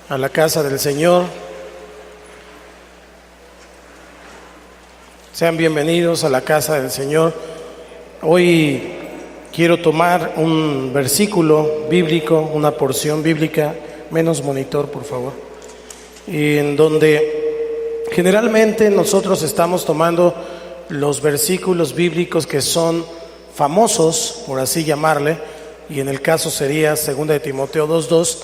a la casa del Señor. Sean bienvenidos a la casa del Señor. Hoy quiero tomar un versículo bíblico, una porción bíblica, menos monitor por favor, en donde generalmente nosotros estamos tomando los versículos bíblicos que son famosos, por así llamarle, y en el caso sería 2 de Timoteo 2:2,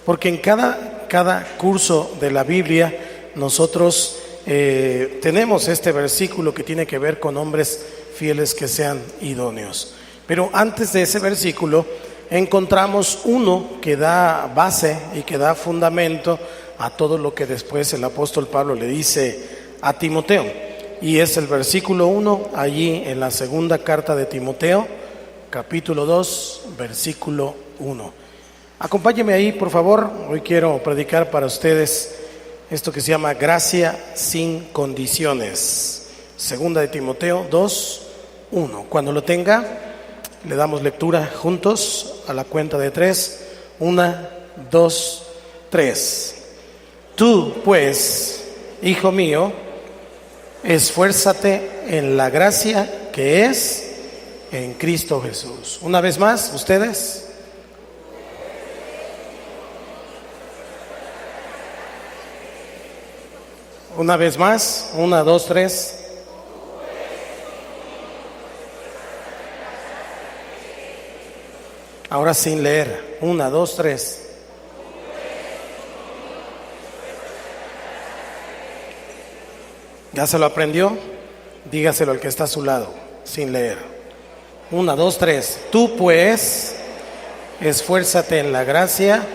porque en cada curso de la Biblia nosotros tenemos este versículo que tiene que ver con hombres fieles que sean idóneos. Pero antes de ese versículo encontramos uno que da base y que da fundamento a todo lo que después el apóstol Pablo le dice a Timoteo, y es el versículo 1 allí en la segunda carta de Timoteo, capítulo 2, versículo 1. Acompáñenme ahí, por favor. Hoy quiero predicar para ustedes esto que se llama gracia sin condiciones. Segunda de Timoteo 2, 1. Cuando lo tenga, le damos lectura juntos a la cuenta de 3. 1, 2, 3. Tú, pues, hijo mío, esfuérzate en la gracia que es en Cristo Jesús. Una vez más, ustedes. Una vez más, 1, 2, 3. Ahora sin leer, 1, 2, 3. ¿Ya se lo aprendió? Dígaselo al que está a su lado, sin leer. 1, 2, 3. Tú pues, esfuérzate en la gracia.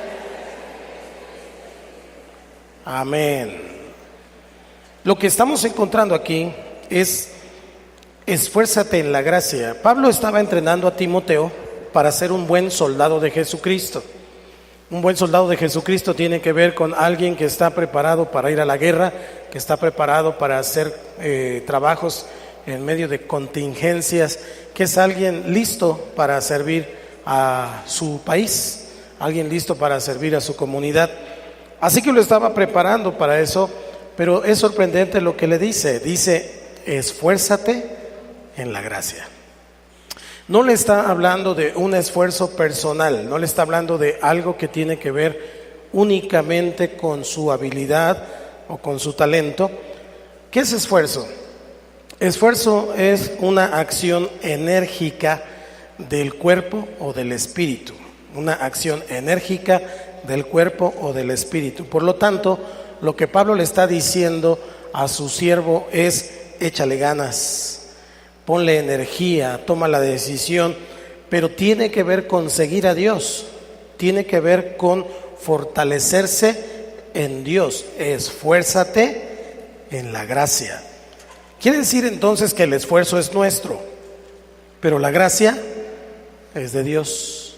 Amén. Lo que estamos encontrando aquí es esfuérzate en la gracia. Pablo estaba entrenando a Timoteo para ser un buen soldado de Jesucristo. Un buen soldado de Jesucristo tiene que ver con alguien que está preparado para ir a la guerra, que está preparado para hacer trabajos en medio de contingencias, que es alguien listo para servir a su país, alguien listo para servir a su comunidad. Así que lo estaba preparando para eso. Pero es sorprendente lo que le dice. Dice, esfuérzate en la gracia. No le está hablando de un esfuerzo personal, no le está hablando de algo que tiene que ver únicamente con su habilidad o con su talento. ¿Qué es esfuerzo? Esfuerzo es una acción enérgica del cuerpo o del espíritu. Una acción enérgica del cuerpo o del espíritu. Por lo tanto, lo que Pablo le está diciendo a su siervo es: échale ganas, ponle energía, toma la decisión, pero tiene que ver con seguir a Dios, tiene que ver con fortalecerse en Dios. Esfuérzate en la gracia. Quiere decir entonces que el esfuerzo es nuestro, pero la gracia es de Dios.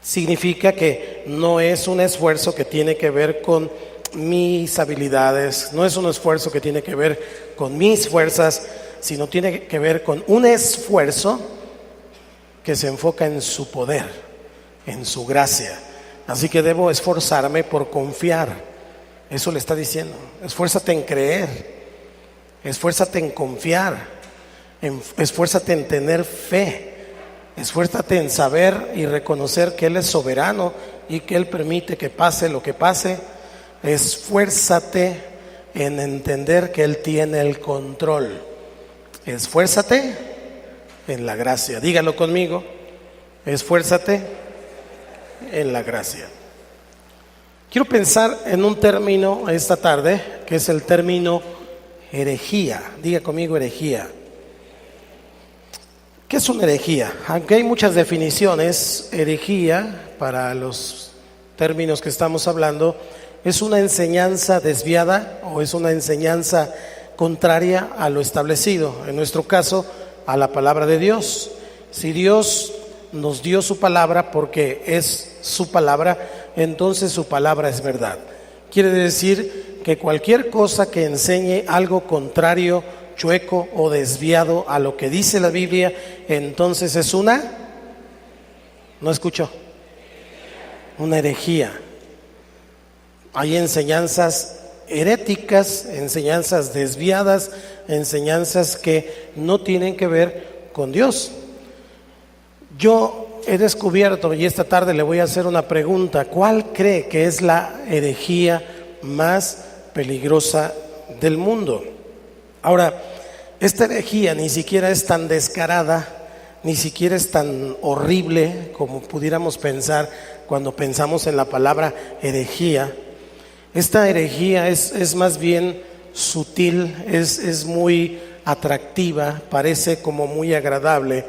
Significa que no es un esfuerzo que tiene que ver con mis habilidades, no es un esfuerzo que tiene que ver con mis fuerzas, sino tiene que ver con un esfuerzo que se enfoca en su poder, en su gracia. Así que debo esforzarme por confiar. Eso le está diciendo. Esfuérzate en creer, esfuérzate en confiar, esfuérzate en tener fe, esfuérzate en saber y reconocer que Él es soberano y que Él permite que pase lo que pase. Esfuérzate en entender que Él tiene el control. Esfuérzate en la gracia. Dígalo conmigo. Esfuérzate en la gracia. Quiero pensar en un término esta tarde, que es el término herejía. Diga conmigo herejía. ¿Qué es una herejía? Aunque hay muchas definiciones, herejía, para los términos que estamos hablando, ¿es una enseñanza desviada o es una enseñanza contraria a lo establecido? En nuestro caso, a la palabra de Dios. Si Dios nos dio su palabra porque es su palabra, entonces su palabra es verdad. Quiere decir que cualquier cosa que enseñe algo contrario, chueco o desviado a lo que dice la Biblia, entonces es una, no escucho, una herejía. Hay enseñanzas heréticas, enseñanzas desviadas, enseñanzas que no tienen que ver con Dios. Yo he descubierto, y esta tarde le voy a hacer una pregunta: ¿cuál cree que es la herejía más peligrosa del mundo? Ahora, esta herejía ni siquiera es tan descarada, ni siquiera es tan horrible como pudiéramos pensar cuando pensamos en la palabra herejía. Esta herejía es más bien sutil, es muy atractiva, parece como muy agradable,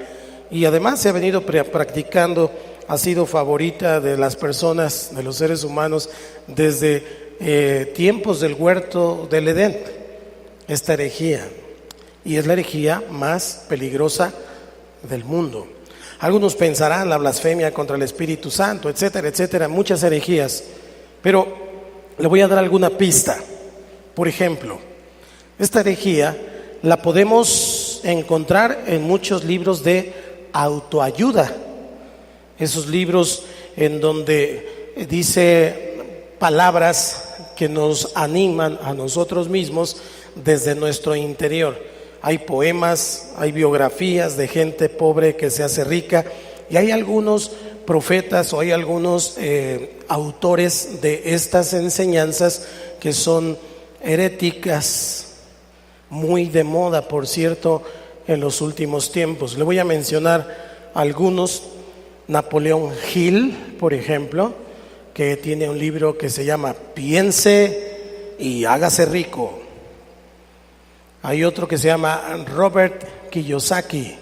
y además se ha venido practicando, ha sido favorita de las personas, de los seres humanos, desde tiempos del huerto del Edén, esta herejía, y es la herejía más peligrosa del mundo. Algunos pensarán la blasfemia contra el Espíritu Santo, etcétera, etcétera, muchas herejías, pero le voy a dar alguna pista. Por ejemplo, esta herejía la podemos encontrar en muchos libros de autoayuda, esos libros en donde dice palabras que nos animan a nosotros mismos desde nuestro interior. Hay poemas, hay biografías de gente pobre que se hace rica, y hay algunos profetas o hay algunos autores de estas enseñanzas que son heréticas, muy de moda, por cierto, en los últimos tiempos. Le voy a mencionar algunos. Napoleón Hill, por ejemplo, que tiene un libro que se llama Piense y hágase rico. Hay otro que se llama Robert Kiyosaki,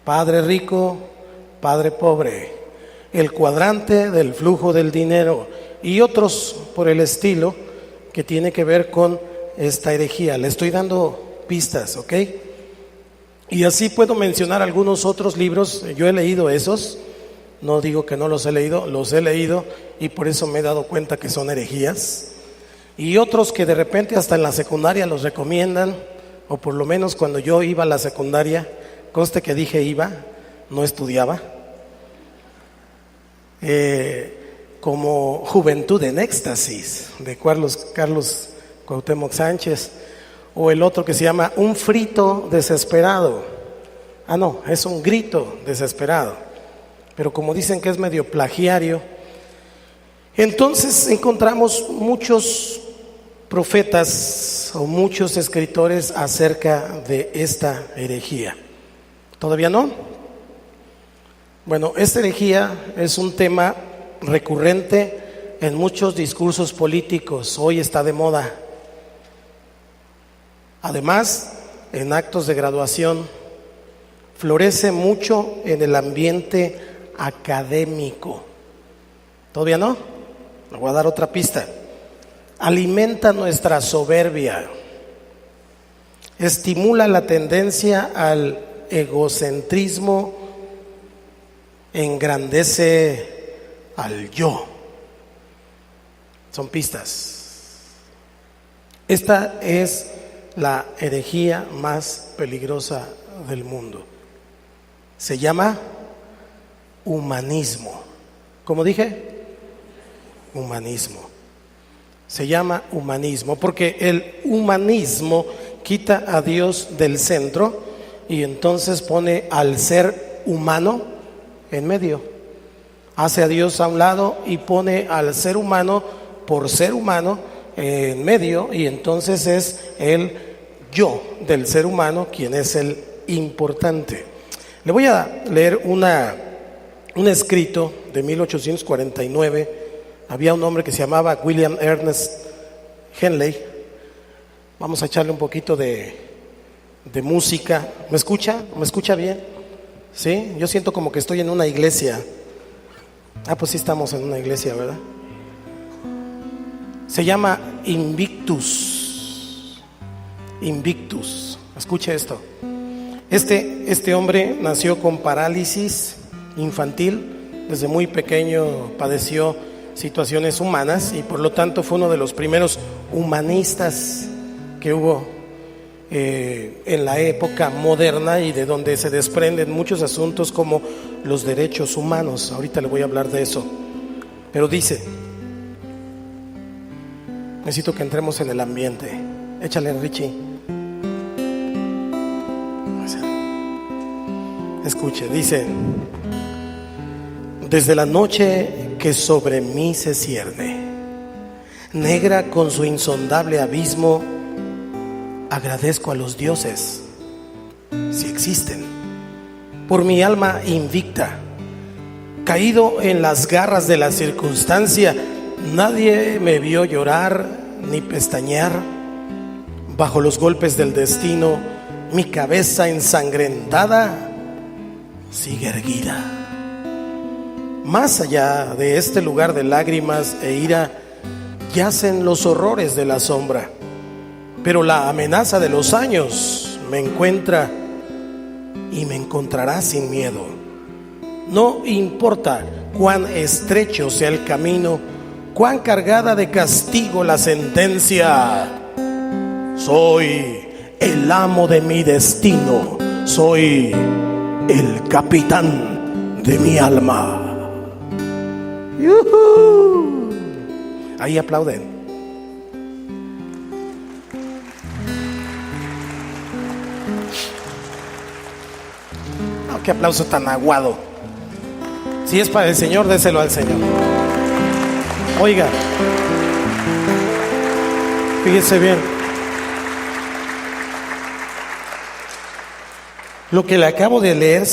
Padre rico, Padre pobre, El cuadrante del flujo del dinero, y otros por el estilo que tiene que ver con esta herejía. Le estoy dando pistas, ¿ok? Y así puedo mencionar algunos otros libros. Yo he leído esos, no digo que no los he leído y por eso me he dado cuenta que son herejías. Y otros que de repente hasta en la secundaria los recomiendan, o por lo menos cuando yo iba a la secundaria, conste que dije iba, no estudiaba, como Juventud en Éxtasis, de Carlos Cuauhtémoc Sánchez, o el otro que se llama Un frito desesperado. No, es un grito desesperado, pero como dicen que es medio plagiario, entonces encontramos muchos profetas o muchos escritores acerca de esta herejía. ¿Todavía no? Bueno, esta herejía es un tema recurrente en muchos discursos políticos. Hoy está de moda. Además, en actos de graduación, florece mucho en el ambiente académico. ¿Todavía no? Le voy a dar otra pista. Alimenta nuestra soberbia, estimula la tendencia al egocentrismo, engrandece al yo. Son pistas. Esta es la herejía más peligrosa del mundo. Se llama humanismo. ¿Cómo dije? Humanismo. Se llama humanismo porque el humanismo quita a Dios del centro y entonces pone al ser humano en medio. Hace a Dios a un lado y pone al ser humano, por ser humano, en medio, y entonces es el yo del ser humano quien es el importante. Le voy a leer un escrito de 1849. Había un hombre que se llamaba William Ernest Henley. Vamos a echarle un poquito de música. ¿Me escucha? ¿Me escucha bien? ¿Sí? Yo siento como que estoy en una iglesia. Pues sí estamos en una iglesia, ¿verdad? Se llama Invictus. Invictus. Escuche esto. Este hombre nació con parálisis infantil. Desde muy pequeño padeció situaciones humanas y por lo tanto fue uno de los primeros humanistas que hubo en la época moderna y de donde se desprenden muchos asuntos como los derechos humanos. Ahorita le voy a hablar de eso. Pero dice: Necesito que entremos en el ambiente. Échale, Richie. Escuche, dice: desde la noche que sobre mí se cierne, negra con su insondable abismo, agradezco a los dioses, si existen, por mi alma invicta. Caído en las garras de la circunstancia, nadie me vio llorar ni pestañear. Bajo los golpes del destino, mi cabeza ensangrentada sigue erguida. Más allá de este lugar de lágrimas e ira, yacen los horrores de la sombra, pero la amenaza de los años me encuentra y me encontrará sin miedo. No importa cuán estrecho sea el camino, cuán cargada de castigo la sentencia, soy el amo de mi destino, soy el capitán de mi alma. ¡Yuhu! Ahí aplauden. Oh, qué aplauso tan aguado. Si es para el Señor, déselo al Señor. Oiga, fíjese bien. Lo que le acabo de leer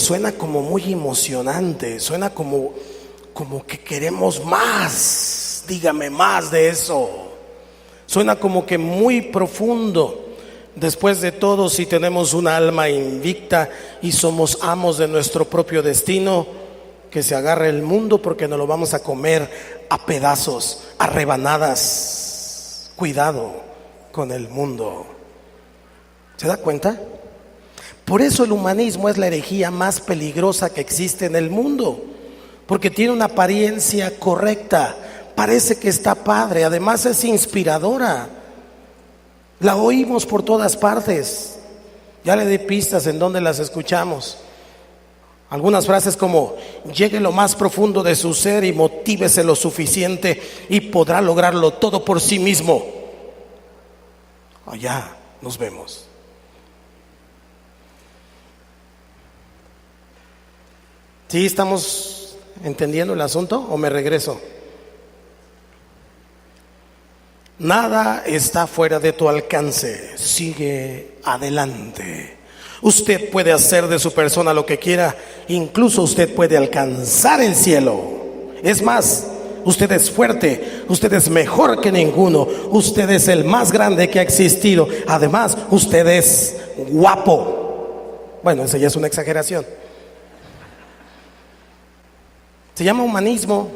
suena como muy emocionante, suena como que queremos más. Dígame más de eso. Suena como que muy profundo. Después de todo, si tenemos una alma invicta y somos amos de nuestro propio destino, que se agarre el mundo, porque nos lo vamos a comer a pedazos, a rebanadas. Cuidado con el mundo. ¿Se da cuenta? Por eso el humanismo es la herejía más peligrosa que existe en el mundo, porque tiene una apariencia correcta, parece que está padre, además es inspiradora. La oímos por todas partes. Ya le di pistas en donde las escuchamos. Algunas frases como: llegue lo más profundo de su ser y motívese lo suficiente y podrá lograrlo todo por sí mismo. Allá nos vemos. ¿Sí estamos entendiendo el asunto o me regreso? Nada está fuera de tu alcance. Sigue adelante. Usted puede hacer de su persona lo que quiera. Incluso usted puede alcanzar el cielo. Es más, usted es fuerte. Usted es mejor que ninguno. Usted es el más grande que ha existido. Además, usted es guapo. Bueno, esa ya es una exageración. Se llama humanismo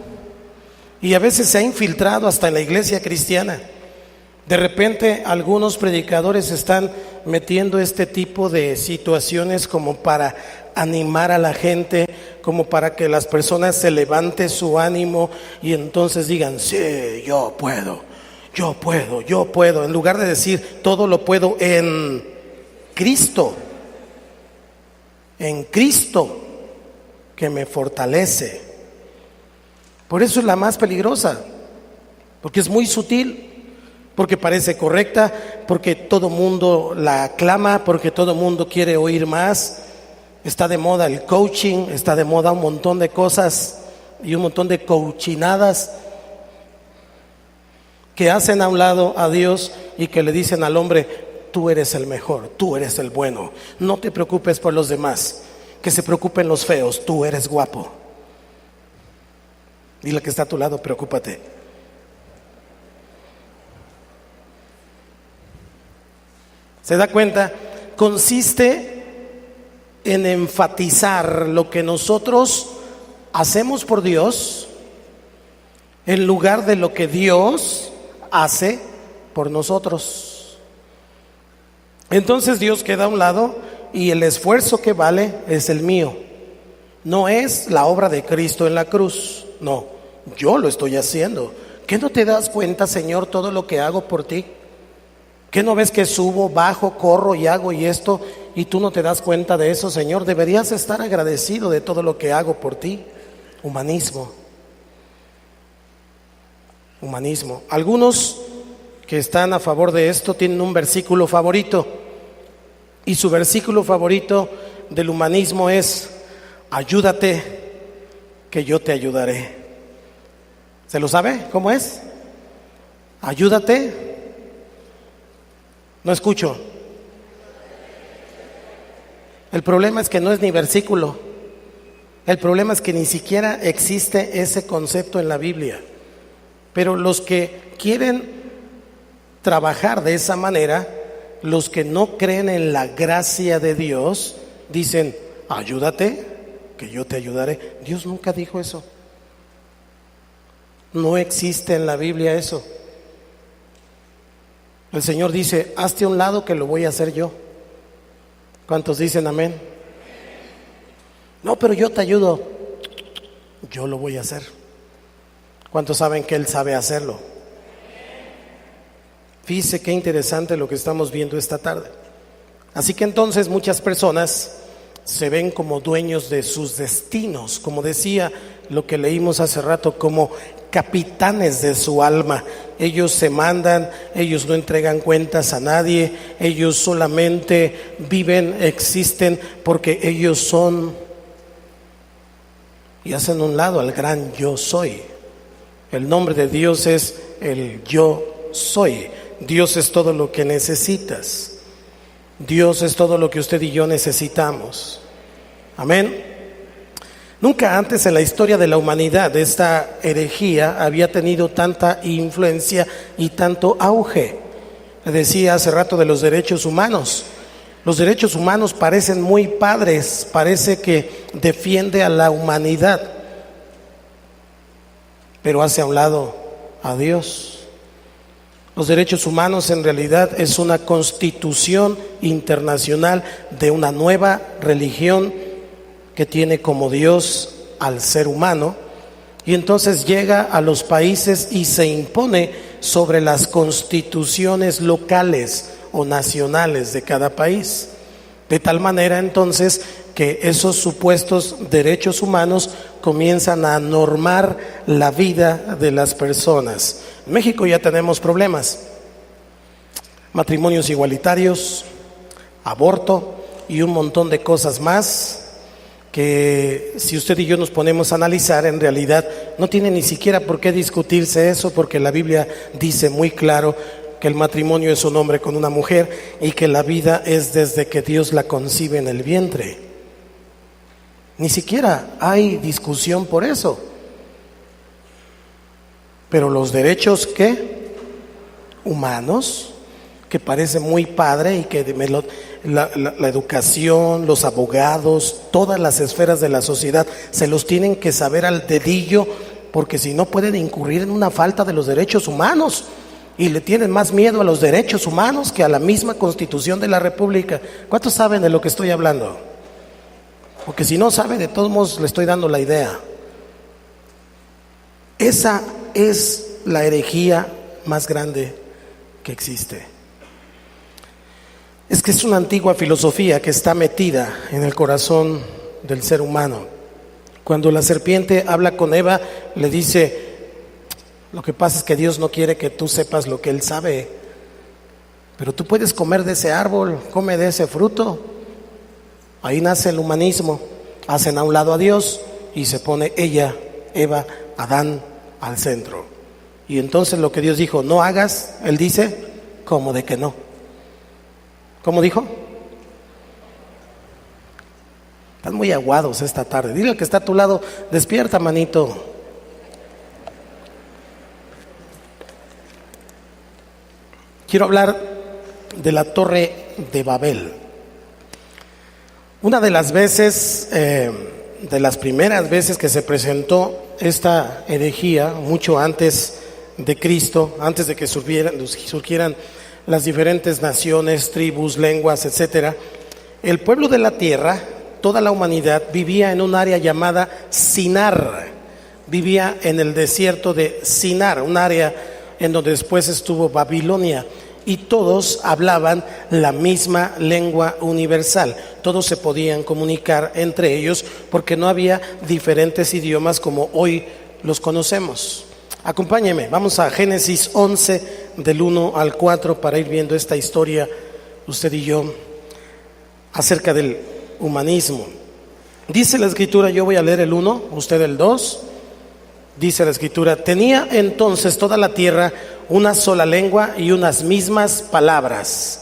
y a veces se ha infiltrado hasta en la iglesia cristiana. De repente algunos predicadores están metiendo este tipo de situaciones como para animar a la gente, como para que las personas se levante su ánimo y entonces digan: sí, yo puedo, yo puedo, yo puedo, en lugar de decir: todo lo puedo en Cristo que me fortalece. Por eso es la más peligrosa, porque es muy sutil, porque parece correcta, porque todo mundo la aclama, porque todo mundo quiere oír más. Está de moda el coaching, está de moda un montón de cosas y un montón de coachinadas que hacen a un lado a Dios y que le dicen al hombre: tú eres el mejor, tú eres el bueno, no te preocupes por los demás, que se preocupen los feos, tú eres guapo. Dile que está a tu lado: preocúpate. ¿Se da cuenta? Consiste en enfatizar lo que nosotros hacemos por Dios en lugar de lo que Dios hace por nosotros. Entonces Dios queda a un lado y el esfuerzo que vale es el mío. No es la obra de Cristo en la cruz. No, yo lo estoy haciendo. ¿Qué no te das cuenta, Señor, todo lo que hago por ti? ¿Qué no ves que subo, bajo, corro y hago y esto? Y tú no te das cuenta de eso, Señor. Deberías estar agradecido de todo lo que hago por ti. Humanismo. Algunos que están a favor de esto tienen un versículo favorito. Y su versículo favorito del humanismo es: ayúdate, que yo te ayudaré. ¿Se lo sabe? ¿Cómo es? Ayúdate. No escucho. El problema es que no es ni versículo. El problema es que ni siquiera existe ese concepto en la Biblia. Pero los que quieren trabajar de esa manera, los que no creen en la gracia de Dios, dicen: ayúdate, que yo te ayudaré. Dios nunca dijo eso. No existe en la Biblia eso. El Señor dice: hazte a un lado, que lo voy a hacer yo. ¿Cuántos dicen amén? No, pero yo te ayudo. Yo lo voy a hacer. ¿Cuántos saben que Él sabe hacerlo? Fíjese qué interesante lo que estamos viendo esta tarde. Así que entonces muchas personas se ven como dueños de sus destinos, como decía lo que leímos hace rato, como capitanes de su alma. Ellos se mandan, ellos no entregan cuentas a nadie, ellos solamente viven, existen porque ellos son, y hacen a un lado al gran yo soy. El nombre de Dios es el yo soy. Dios es todo lo que necesitas. Dios es todo lo que usted y yo necesitamos. Amén. Nunca antes en la historia de la humanidad esta herejía había tenido tanta influencia y tanto auge. Le decía hace rato de los derechos humanos. Los derechos humanos parecen muy padres, parece que defiende a la humanidad, pero hace a un lado a Dios. Los derechos humanos en realidad es una constitución internacional de una nueva religión que tiene como Dios al ser humano, y entonces llega a los países y se impone sobre las constituciones locales o nacionales de cada país, de tal manera entonces que esos supuestos derechos humanos comienzan a normar la vida de las personas. En México ya tenemos problemas: matrimonios igualitarios, aborto y un montón de cosas más que, si usted y yo nos ponemos a analizar, en realidad no tiene ni siquiera por qué discutirse eso, porque la Biblia dice muy claro que el matrimonio es un hombre con una mujer y que la vida es desde que Dios la concibe en el vientre. Ni siquiera hay discusión por eso. Pero los derechos, ¿qué? Humanos, que parece muy padre, y que la educación, los abogados, todas las esferas de la sociedad se los tienen que saber al dedillo, porque si no pueden incurrir en una falta de los derechos humanos, y le tienen más miedo a los derechos humanos que a la misma Constitución de la República. ¿Cuántos saben de lo que estoy hablando? Porque si no sabe, de todos modos le estoy dando la idea. Esa es la herejía más grande que existe. Es que es una antigua filosofía que está metida en el corazón del ser humano. Cuando la serpiente habla con Eva, le dice: lo que pasa es que Dios no quiere que tú sepas lo que Él sabe, pero tú puedes comer de ese árbol, come de ese fruto. Ahí nace el humanismo. Hacen a un lado a Dios y se pone ella, Eva, Adán, al centro. Y entonces lo que Dios dijo: no hagas, Él dice: ¿cómo de que no? ¿Cómo dijo? Están muy aguados esta tarde. Dile al que está a tu lado: despierta, manito. Quiero hablar de la Torre de Babel. Una de las veces, de las primeras veces que se presentó esta herejía, mucho antes de Cristo, antes de que surgieran las diferentes naciones, tribus, lenguas, etcétera, el pueblo de la tierra, toda la humanidad, vivía en un área llamada Sinar. Vivía en el desierto de Sinar, un área en donde después estuvo Babilonia, y todos hablaban la misma lengua universal. Todos se podían comunicar entre ellos porque no había diferentes idiomas como hoy los conocemos. Acompáñeme, vamos a Génesis 11, del 1 al 4 para ir viendo esta historia, usted y yo, acerca del humanismo. Dice la Escritura, yo voy a leer el 1, usted el 2. Dice la Escritura: tenía entonces toda la tierra una sola lengua y unas mismas palabras.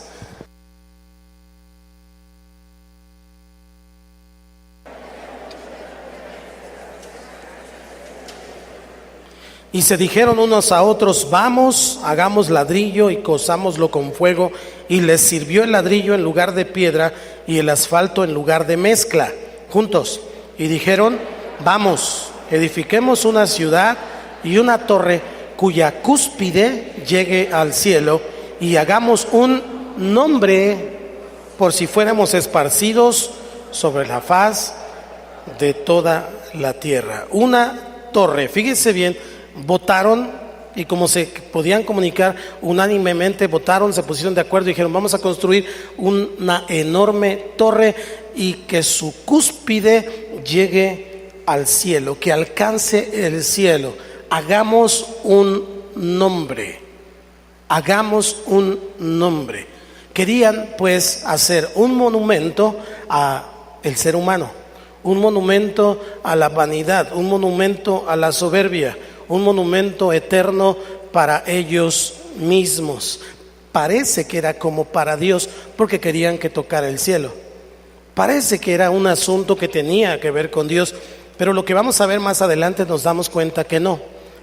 Y se dijeron unos a otros: vamos, hagamos ladrillo y cozámoslo con fuego. Y les sirvió el ladrillo en lugar de piedra y el asfalto en lugar de mezcla, juntos. Y dijeron: vamos, edifiquemos una ciudad y una torre cuya cúspide llegue al cielo, y hagamos un nombre por si fuéramos esparcidos sobre la faz de toda la tierra. Una torre, fíjense bien. Votaron, y como se podían comunicar unánimemente, votaron, se pusieron de acuerdo y dijeron: vamos a construir una enorme torre y que su cúspide llegue al cielo, que alcance el cielo. Hagamos un nombre, hagamos un nombre. Querían pues hacer un monumento a el ser humano, un monumento a la vanidad, un monumento a la soberbia, un monumento eterno para ellos mismos. Parece que era como para Dios, porque querían que tocara el cielo. Parece que era un asunto que tenía que ver con Dios, pero lo que vamos a ver más adelante nos damos cuenta que no.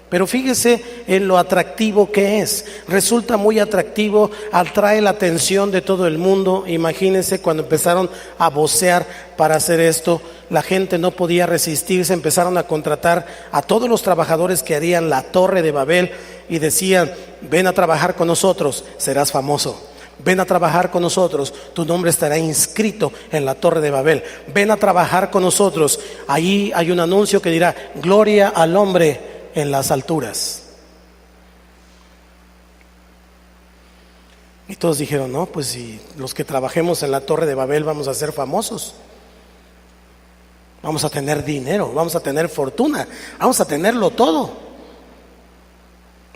Pero fíjese en lo atractivo que es. Resulta muy atractivo, atrae la atención de todo el mundo. Imagínense cuando empezaron a vocear para hacer esto, la gente no podía resistirse. Empezaron a contratar a todos los trabajadores que harían la Torre de Babel y decían: ven a trabajar con nosotros, serás famoso. Ven a trabajar con nosotros, tu nombre estará inscrito en la Torre de Babel. Ven a trabajar con nosotros. Ahí hay un anuncio que dirá: gloria al hombre en las alturas. Y todos dijeron: no, pues si los que trabajemos en la Torre de Babel vamos a ser famosos, vamos a tener dinero, vamos a tener fortuna, vamos a tenerlo todo.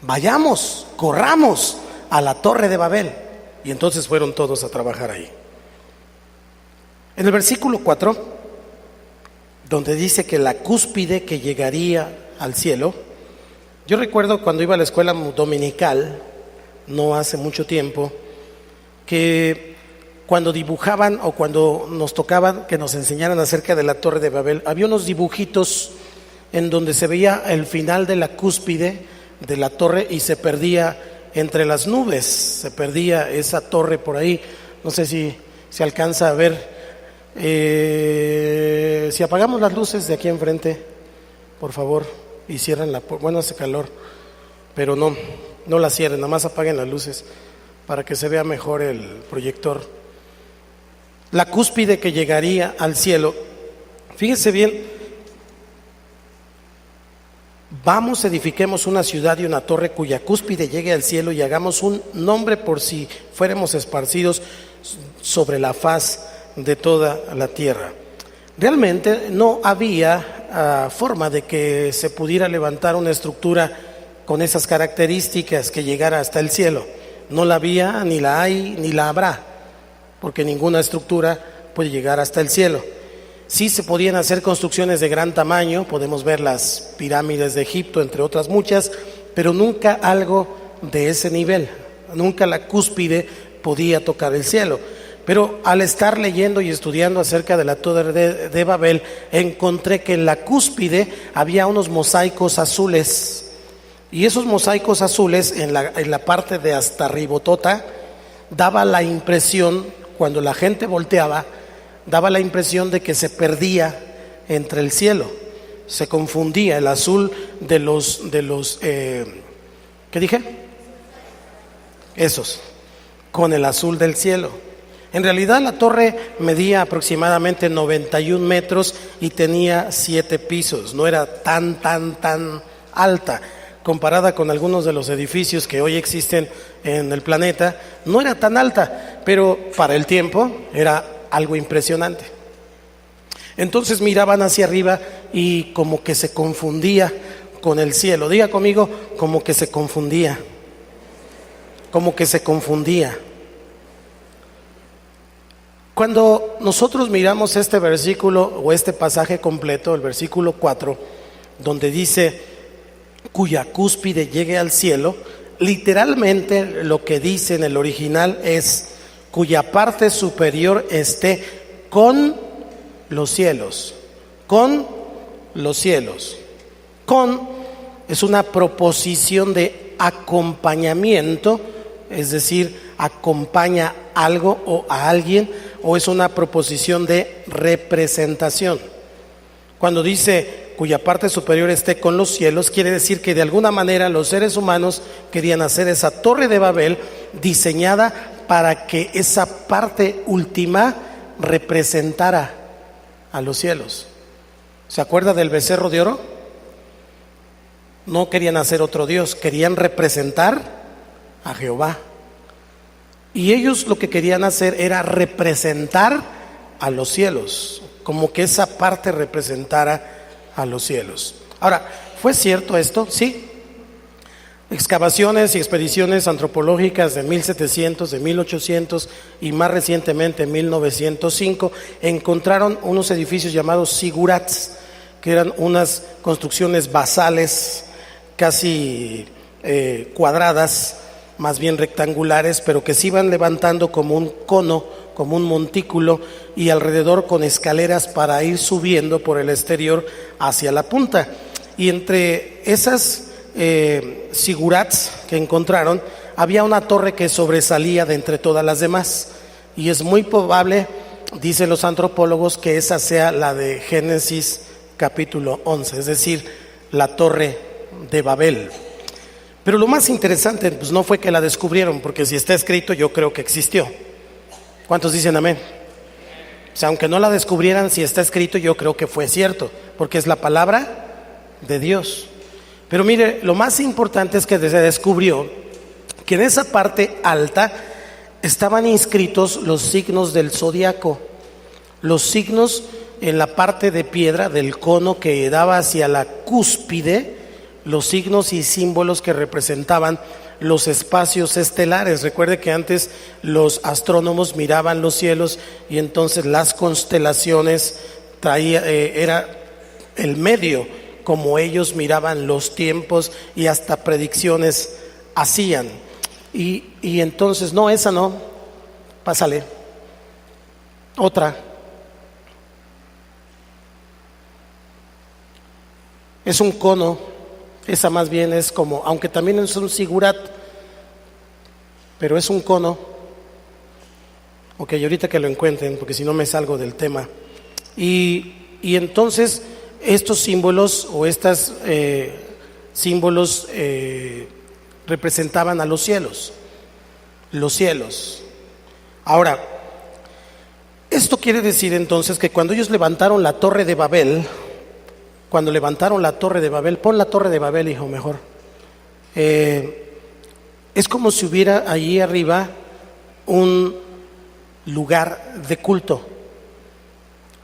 Vayamos, corramos a la Torre de Babel. Y entonces fueron todos a trabajar ahí. En el versículo 4, donde dice que la cúspide que llegaría al cielo, yo recuerdo cuando iba a la escuela dominical, no hace mucho tiempo, que cuando dibujaban o cuando nos tocaban que nos enseñaran acerca de la Torre de Babel, había unos dibujitos en donde se veía el final de la cúspide de la torre y se perdía entre las nubes, se perdía esa torre por ahí. No sé si se alcanza a ver. Si apagamos las luces de aquí enfrente, por favor, y cierran la puerta. Bueno, hace calor, pero no la cierren, nada más apaguen las luces para que se vea mejor el proyector. La cúspide que llegaría al cielo. Fíjense bien. Vamos, edifiquemos una ciudad y una torre cuya cúspide llegue al cielo, y hagamos un nombre por si fuéramos esparcidos sobre la faz de toda la tierra. Realmente no había forma de que se pudiera levantar una estructura con esas características que llegara hasta el cielo. No la había, ni la hay, ni la habrá, porque ninguna estructura puede llegar hasta el cielo. Sí se podían hacer construcciones de gran tamaño, podemos ver las pirámides de Egipto, entre otras muchas, pero nunca algo de ese nivel, nunca la cúspide podía tocar el cielo. Pero al estar leyendo y estudiando acerca de la Torre de Babel, encontré que en la cúspide había unos mosaicos azules, y esos mosaicos azules en la parte de hasta arribotota daba la impresión, cuando la gente volteaba, daba la impresión de que se perdía entre el cielo, se confundía el azul de los ¿qué dije? Esos, con el azul del cielo. En realidad la torre medía aproximadamente 91 metros y tenía 7 pisos, no era tan alta. Comparada con algunos de los edificios que hoy existen en el planeta, no era tan alta, pero para el tiempo era algo impresionante. Entonces miraban hacia arriba y como que se confundía con el cielo. Diga conmigo: como que se confundía. como que se confundía. Cuando nosotros miramos este versículo o este pasaje completo, el versículo 4, donde dice cuya cúspide llegue al cielo, literalmente lo que dice en el original es cuya parte superior esté con los cielos. Con los cielos. Con es una proposición de acompañamiento, es decir, acompaña algo o a alguien, o es una proposición de representación. Cuando dice cuya parte superior esté con los cielos, quiere decir que de alguna manera los seres humanos querían hacer esa torre de Babel diseñada para que esa parte última representara a los cielos. ¿Se acuerda del becerro de oro? No querían hacer otro Dios, querían representar a Jehová. Y ellos lo que querían hacer era representar a los cielos, como que esa parte representara a los cielos. Ahora, ¿fue cierto esto? Sí. Excavaciones y expediciones antropológicas de 1700, de 1800 y más recientemente en 1905 encontraron unos edificios llamados zigurats, que eran unas construcciones basales casi cuadradas, más bien rectangulares, pero que se iban levantando como un cono, como un montículo, y alrededor con escaleras para ir subiendo por el exterior hacia la punta. Y entre esas zigurats que encontraron, había una torre que sobresalía de entre todas las demás, y es muy probable, dicen los antropólogos, que esa sea la de Génesis capítulo 11, es decir, la torre de Babel. Pero lo más interesante pues no fue que la descubrieron, porque si está escrito yo creo que existió. ¿Cuántos dicen amén? O sea, aunque no la descubrieran, si está escrito yo creo que fue cierto, porque es la palabra de Dios. Pero mire, lo más importante es que se descubrió que en esa parte alta estaban inscritos los signos del zodiaco, los signos en la parte de piedra del cono que daba hacia la cúspide, los signos y símbolos que representaban los espacios estelares. Recuerde que antes los astrónomos miraban los cielos y entonces las constelaciones era el medio como ellos miraban los tiempos y hasta predicciones hacían. Y entonces, no, esa no, pásale, otra. Es un cono, esa más bien es como, aunque también es un zigurat, pero es un cono. Ok, ahorita que lo encuentren, porque si no me salgo del tema. Y entonces estos símbolos o estos símbolos representaban a los cielos. Los cielos. Ahora, esto quiere decir entonces que cuando ellos levantaron la torre de Babel, pon la torre de Babel, hijo, mejor. Es como si hubiera allí arriba un lugar de culto.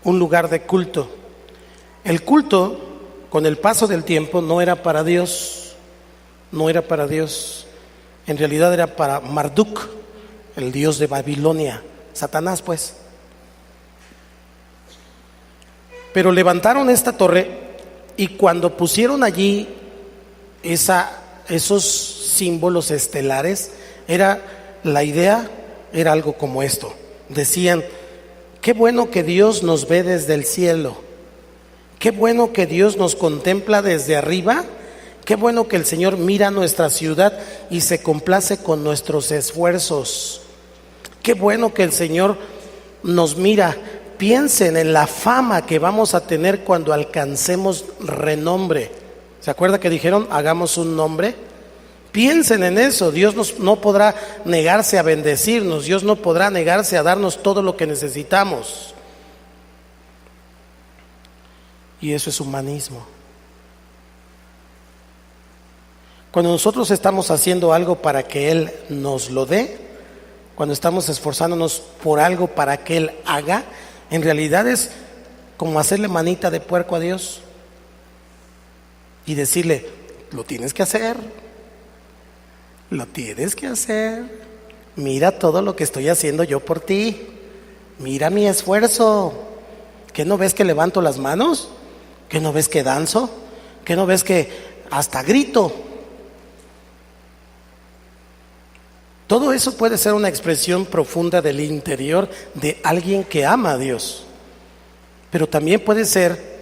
Un lugar de culto. El culto, con el paso del tiempo, no era para Dios. No era para Dios. En realidad era para Marduk, el dios de Babilonia. Satanás, pues. Pero levantaron esta torre y cuando pusieron allí esos símbolos estelares, la idea era algo como esto. Decían, qué bueno que Dios nos ve desde el cielo, qué bueno que Dios nos contempla desde arriba, qué bueno que el Señor mira nuestra ciudad y se complace con nuestros esfuerzos, qué bueno que el Señor nos mira. Piensen en la fama que vamos a tener cuando alcancemos renombre. ¿Se acuerda que dijeron, hagamos un nombre? Piensen en eso. Dios no podrá negarse a bendecirnos. Dios no podrá negarse a darnos todo lo que necesitamos. Y eso es humanismo. Cuando nosotros estamos haciendo algo para que Él nos lo dé, cuando estamos esforzándonos por algo para que Él haga, en realidad es como hacerle manita de puerco a Dios y decirle, lo tienes que hacer. Lo tienes que hacer. Mira todo lo que estoy haciendo yo por ti. Mira mi esfuerzo. ¿Qué no ves que levanto las manos? ¿Qué no ves que danzo? ¿Qué no ves que hasta grito? Todo eso puede ser una expresión profunda del interior de alguien que ama a Dios. Pero también puede ser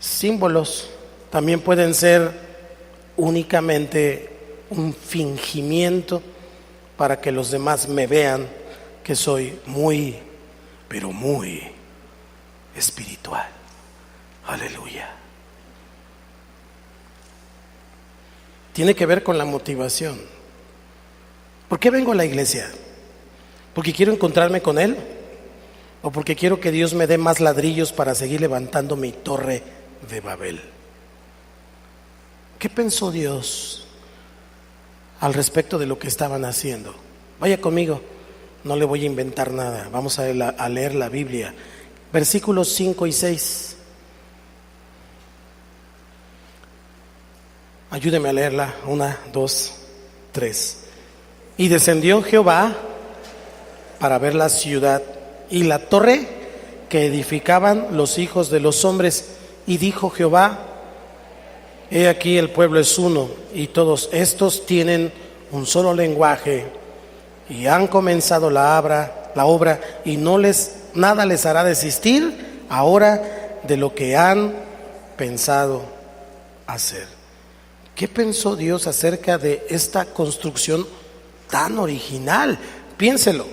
símbolos, también pueden ser únicamente un fingimiento para que los demás me vean que soy muy, pero muy espiritual. Aleluya. Tiene que ver con la motivación. ¿Por qué vengo a la iglesia? ¿Porque quiero encontrarme con Él? ¿O porque quiero que Dios me dé más ladrillos para seguir levantando mi torre de Babel? ¿Qué pensó Dios al respecto de lo que estaban haciendo? Vaya conmigo, no le voy a inventar nada. Vamos a leer la Biblia. Versículos 5 y 6. Ayúdeme a leerla. 1, 2, 3. Y descendió Jehová para ver la ciudad y la torre que edificaban los hijos de los hombres. Y dijo Jehová: he aquí el pueblo es uno, y todos estos tienen un solo lenguaje, y han comenzado la obra, y nada les hará desistir ahora de lo que han pensado hacer. ¿Qué pensó Dios acerca de esta construcción tan original? Piénselo.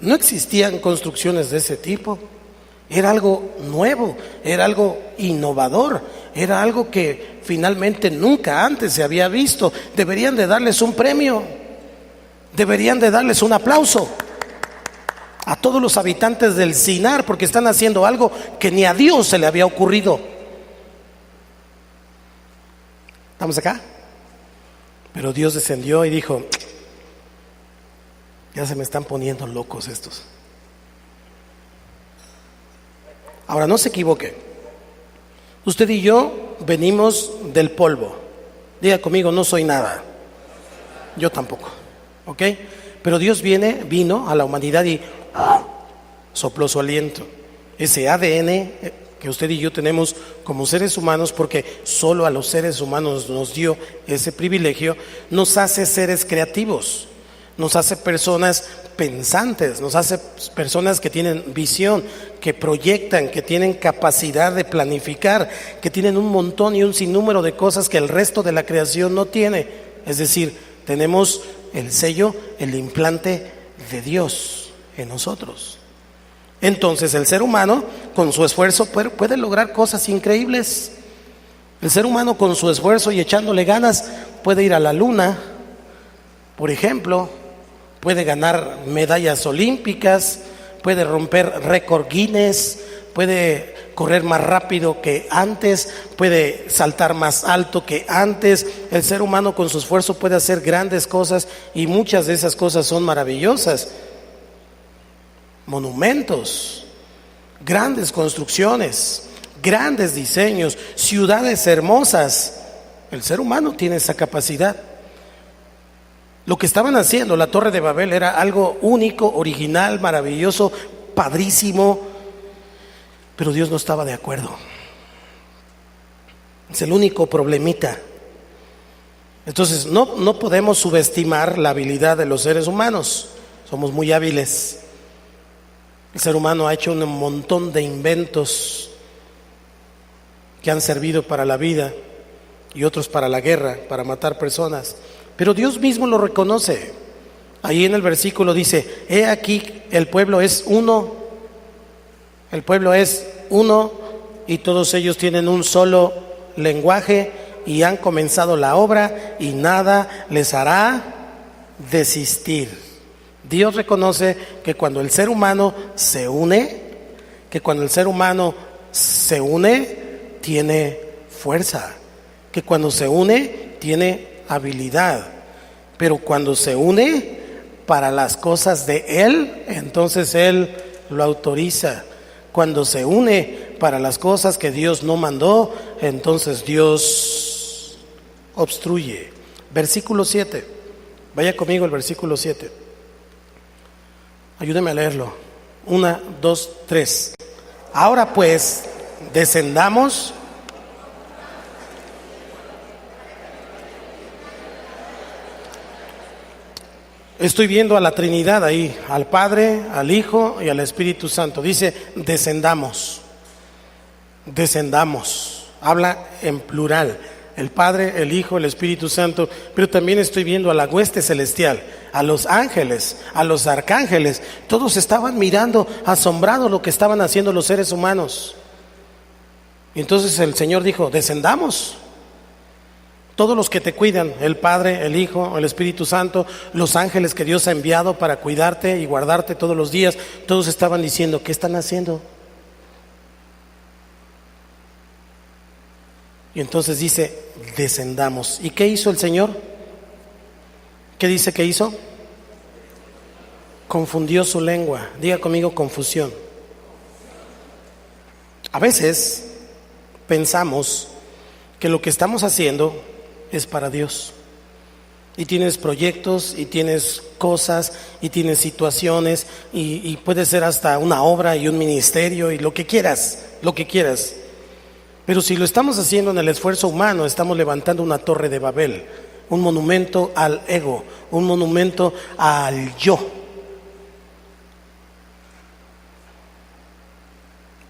No existían construcciones de ese tipo. Era algo nuevo, era algo innovador, era algo que finalmente nunca antes se había visto. Deberían de darles un premio, deberían de darles un aplauso a todos los habitantes del Sinar, porque están haciendo algo que ni a Dios se le había ocurrido. ¿Estamos acá? Pero Dios descendió y dijo: ya se me están poniendo locos estos. Ahora, no se equivoque. Usted y yo venimos del polvo. Diga conmigo: no soy nada. Yo tampoco. ¿Ok? Pero Dios vino a la humanidad y sopló su aliento. Ese ADN que usted y yo tenemos como seres humanos, porque solo a los seres humanos nos dio ese privilegio, nos hace seres creativos. Nos hace personas pensantes, nos hace personas que tienen visión, que proyectan, que tienen capacidad de planificar, que tienen un montón y un sinnúmero de cosas que el resto de la creación no tiene. Es decir, tenemos el sello, el implante de Dios en nosotros. Entonces el ser humano con su esfuerzo puede lograr cosas increíbles. El ser humano con su esfuerzo y echándole ganas puede ir a la luna, por ejemplo. Puede ganar medallas olímpicas, puede romper récord Guinness, puede correr más rápido que antes, puede saltar más alto que antes. El ser humano con su esfuerzo puede hacer grandes cosas, y muchas de esas cosas son maravillosas. Monumentos, grandes construcciones, grandes diseños, ciudades hermosas. El ser humano tiene esa capacidad. Lo que estaban haciendo, la Torre de Babel, era algo único, original, maravilloso, padrísimo, pero Dios no estaba de acuerdo. Es el único problemita. Entonces no podemos subestimar la habilidad de los seres humanos. Somos muy hábiles. El ser humano ha hecho un montón de inventos que han servido para la vida y otros para la guerra, para matar personas. Pero Dios mismo lo reconoce. Ahí en el versículo dice: he aquí el pueblo es uno. El pueblo es uno, y todos ellos tienen un solo lenguaje, y han comenzado la obra, y nada les hará desistir. Dios reconoce que cuando el ser humano se une, tiene fuerza, que cuando se une tiene habilidad, pero cuando se une para las cosas de Él, entonces Él lo autoriza. Cuando se une para las cosas que Dios no mandó, entonces Dios obstruye. versículo 7. Vaya conmigo al versículo 7. Ayúdeme a leerlo. 1, 2, 3. Ahora pues, descendamos. Estoy viendo a la Trinidad ahí, al Padre, al Hijo y al Espíritu Santo. Dice, descendamos. Descendamos. Habla en plural. El Padre, el Hijo, el Espíritu Santo. Pero también estoy viendo a la hueste celestial, a los ángeles, a los arcángeles. Todos estaban mirando asombrados lo que estaban haciendo los seres humanos. Y entonces el Señor dijo, descendamos. Todos los que te cuidan, el Padre, el Hijo, el Espíritu Santo, los ángeles que Dios ha enviado para cuidarte y guardarte todos los días, todos estaban diciendo, ¿qué están haciendo? Y entonces dice, descendamos. ¿Y qué hizo el Señor? ¿Qué dice que hizo? Confundió su lengua. Diga conmigo, confusión. A veces pensamos que lo que estamos haciendo es para Dios. Y tienes proyectos, y tienes cosas, y tienes situaciones, y puede ser hasta una obra y un ministerio, y lo que quieras, lo que quieras. Pero si lo estamos haciendo en el esfuerzo humano, estamos levantando una torre de Babel, un monumento al ego, un monumento al yo.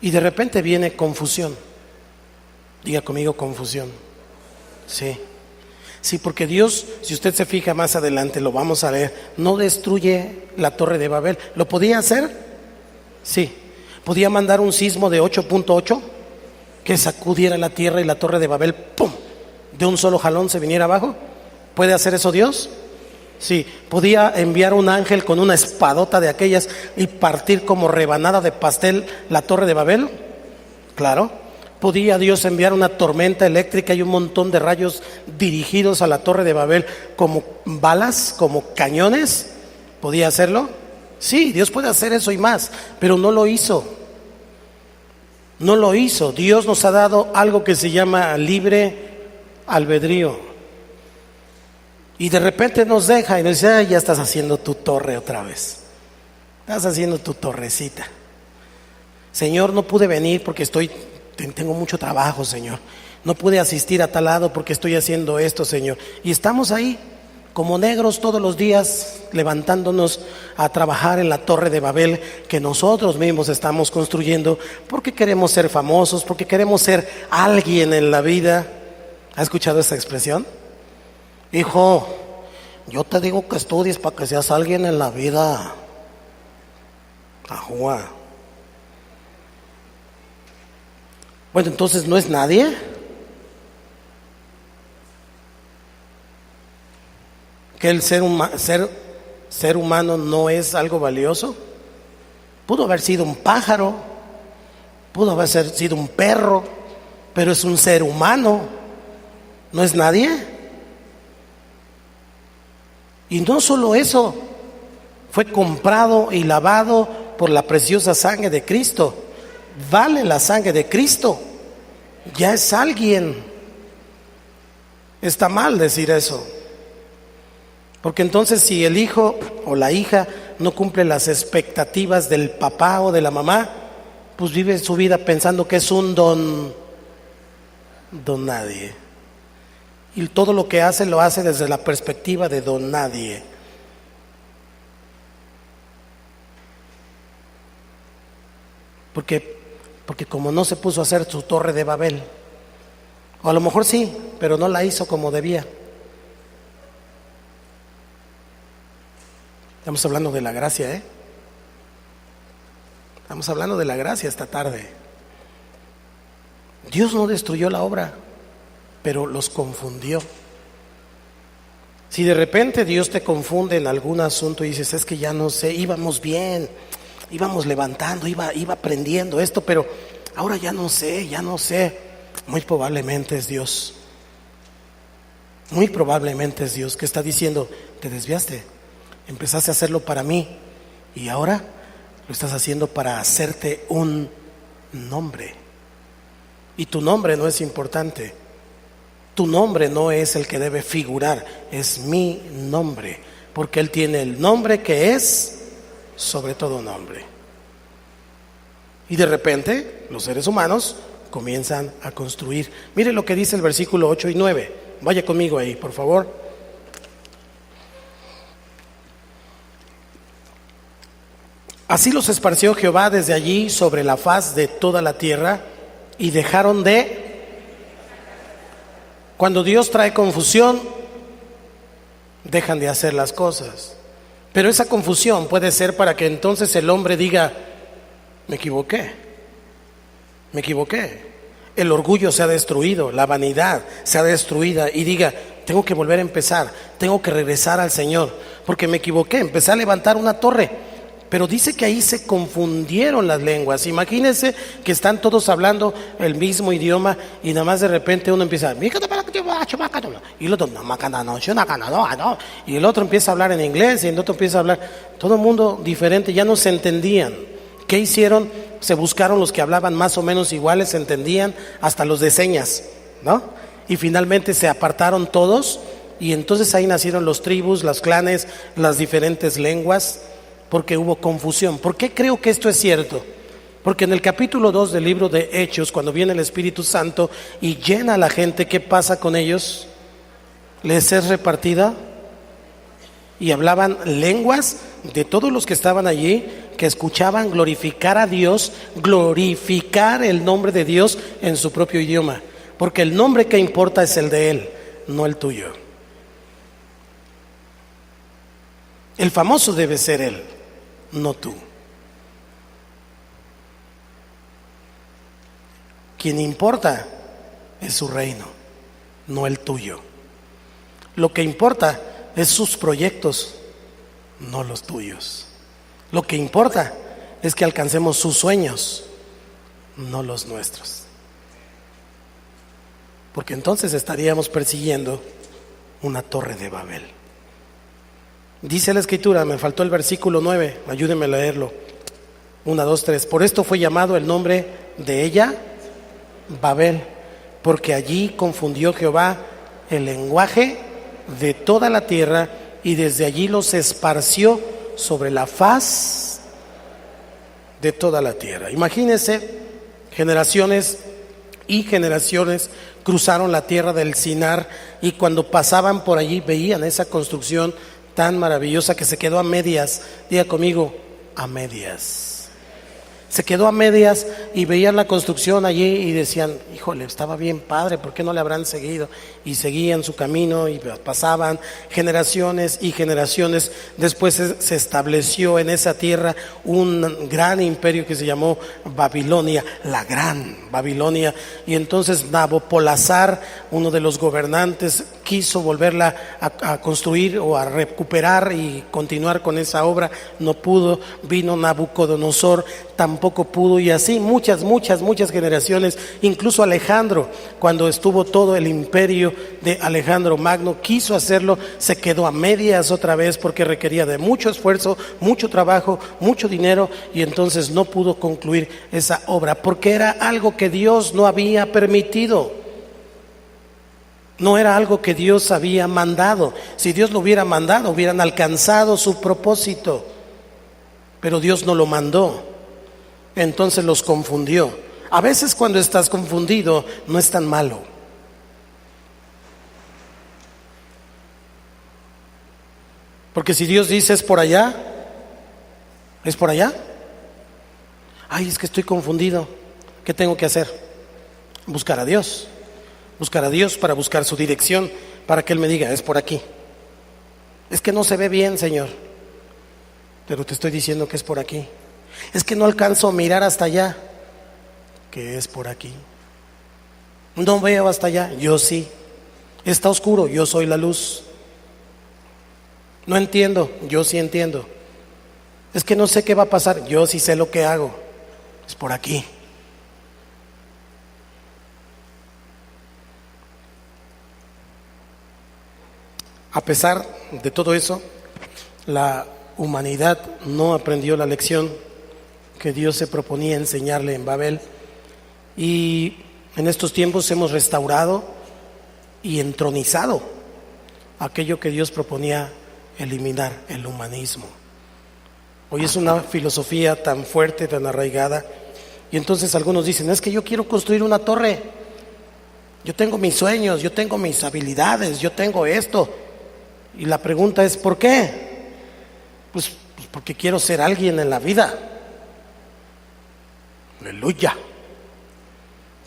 Y de repente viene confusión. Diga conmigo, confusión. Sí. Sí, porque Dios, si usted se fija más adelante, lo vamos a leer, no destruye la torre de Babel. ¿Lo podía hacer? Sí. ¿Podía mandar un sismo de 8.8 que sacudiera la tierra y la torre de Babel, ¡pum!, de un solo jalón se viniera abajo? ¿Puede hacer eso Dios? Sí. ¿Podía enviar un ángel con una espadota de aquellas y partir como rebanada de pastel la torre de Babel? Claro. ¿Podía Dios enviar una tormenta eléctrica y un montón de rayos dirigidos a la torre de Babel como balas, como cañones? ¿Podía hacerlo? Sí, Dios puede hacer eso y más, pero no lo hizo. No lo hizo. Dios nos ha dado algo que se llama libre albedrío. Y de repente nos deja y nos dice, ay, ya estás haciendo tu torre otra vez. Estás haciendo tu torrecita. Señor, no pude venir porque tengo mucho trabajo, Señor. No pude asistir a tal lado porque estoy haciendo esto, Señor. Y estamos ahí como negros todos los días levantándonos a trabajar en la torre de Babel que nosotros mismos estamos construyendo porque queremos ser famosos, porque queremos ser alguien en la vida. ¿Ha escuchado esa expresión? Hijo, yo te digo que estudies para que seas alguien en la vida. Ajua. Bueno, entonces no es nadie. Que el ser humano no es algo valioso. Pudo haber sido un pájaro, pudo haber sido un perro, pero es un ser humano, no es nadie. Y no solo eso, fue comprado y lavado por la preciosa sangre de Cristo. Vale la sangre de Cristo, ya es alguien. Está mal decir eso, porque entonces si el hijo o la hija no cumple las expectativas del papá o de la mamá, pues vive su vida pensando que es un don nadie. Y todo lo que hace lo hace desde la perspectiva de don nadie. Porque como no se puso a hacer su torre de Babel, o a lo mejor sí, pero no la hizo como debía. Estamos hablando de la gracia, ¿eh? Estamos hablando de la gracia esta tarde. Dios no destruyó la obra, pero los confundió. Si de repente Dios te confunde en algún asunto y dices, es que ya no sé, íbamos bien, íbamos levantando, iba aprendiendo esto, pero ahora ya no sé, muy probablemente es Dios. Muy probablemente es Dios que está diciendo, te desviaste, empezaste a hacerlo para mí y ahora lo estás haciendo para hacerte un nombre. Y tu nombre no es importante. Tu nombre no es el que debe figurar, es mi nombre, porque Él tiene el nombre que es sobre todo nombre. Y de repente los seres humanos comienzan a construir. Mire lo que dice el versículo 8 y 9. Vaya conmigo ahí, por favor. Así los esparció Jehová desde allí sobre la faz de toda la tierra, y dejaron de... Cuando Dios trae confusión, dejan de hacer las cosas. Pero esa confusión puede ser para que entonces el hombre diga: me equivoqué. El orgullo se ha destruido, la vanidad se ha destruido, y diga: tengo que volver a empezar, tengo que regresar al Señor, porque me equivoqué, empecé a levantar una torre. Pero dice que ahí se confundieron las lenguas. Imagínense que están todos hablando el mismo idioma y nada más de repente uno empieza, y el otro, y el otro empieza a hablar en inglés y el otro empieza a hablar, todo el mundo diferente, ya no se entendían. ¿Qué hicieron? Se buscaron los que hablaban más o menos iguales, se entendían, hasta los de señas, ¿no? Y finalmente se apartaron todos, y entonces ahí nacieron los tribus, los clanes, las diferentes lenguas, porque hubo confusión. ¿Por qué creo que esto es cierto? Porque en el capítulo 2 del libro de Hechos, cuando viene el Espíritu Santo y llena a la gente, ¿qué pasa con ellos? Les es repartida, y hablaban lenguas de todos los que estaban allí, que escuchaban glorificar a Dios, glorificar el nombre de Dios en su propio idioma, porque el nombre que importa es el de Él, no el tuyo. El famoso debe ser Él, no tú. Quien importa es su reino, no el tuyo. Lo que importa es sus proyectos, no los tuyos. Lo que importa es que alcancemos sus sueños, no los nuestros. Porque entonces estaríamos persiguiendo una torre de Babel. Dice la Escritura, me faltó el versículo 9, ayúdenme a leerlo. 1, 2, 3. Por esto fue llamado el nombre de ella Babel, porque allí confundió Jehová el lenguaje de toda la tierra, y desde allí los esparció sobre la faz de toda la tierra. Imagínense, generaciones y generaciones cruzaron la tierra del Sinar, y cuando pasaban por allí veían esa construcción tan maravillosa que se quedó a medias. Diga conmigo, a medias. Se quedó a medias, y veían la construcción allí y decían: híjole, estaba bien padre, ¿por qué no le habrán seguido? Y seguían su camino y pasaban generaciones y generaciones. Después se estableció en esa tierra un gran imperio que se llamó Babilonia, la gran Babilonia. Y entonces Nabopolassar, uno de los gobernantes, quiso volverla a construir o a recuperar y continuar con esa obra. No pudo. Vino Nabucodonosor, tampoco pudo, y así muchas generaciones. Incluso Alejandro, cuando estuvo todo el imperio de Alejandro Magno, quiso hacerlo, se quedó a medias otra vez, porque requería de mucho esfuerzo, mucho trabajo, mucho dinero, y entonces no pudo concluir esa obra, porque era algo que Dios no había permitido. No era algo que Dios había mandado. Si Dios lo hubiera mandado, hubieran alcanzado su propósito, pero Dios no lo mandó. Entonces los confundió. A veces cuando estás confundido no es tan malo. Porque si Dios dice es por allá, es por allá. Ay, es que estoy confundido. ¿Qué tengo que hacer? Buscar a Dios. Buscar a Dios para buscar su dirección, para que Él me diga, es por aquí. Es que no se ve bien, Señor, pero te estoy diciendo que es por aquí. Es que no alcanzo a mirar hasta allá, que es por aquí. No veo hasta allá, yo sí. Está oscuro, yo soy la luz. No entiendo, yo sí entiendo. Es que no sé qué va a pasar, yo sí sé lo que hago. Es por aquí. A pesar de todo eso, la humanidad no aprendió la lección que Dios se proponía enseñarle en Babel. Y en estos tiempos hemos restaurado y entronizado aquello que Dios proponía eliminar, el humanismo. Hoy es una filosofía tan fuerte, tan arraigada, y entonces algunos dicen, es que yo quiero construir una torre, yo tengo mis sueños, yo tengo mis habilidades, yo tengo esto, y la pregunta es, ¿por qué? Pues porque quiero ser alguien en la vida. Aleluya.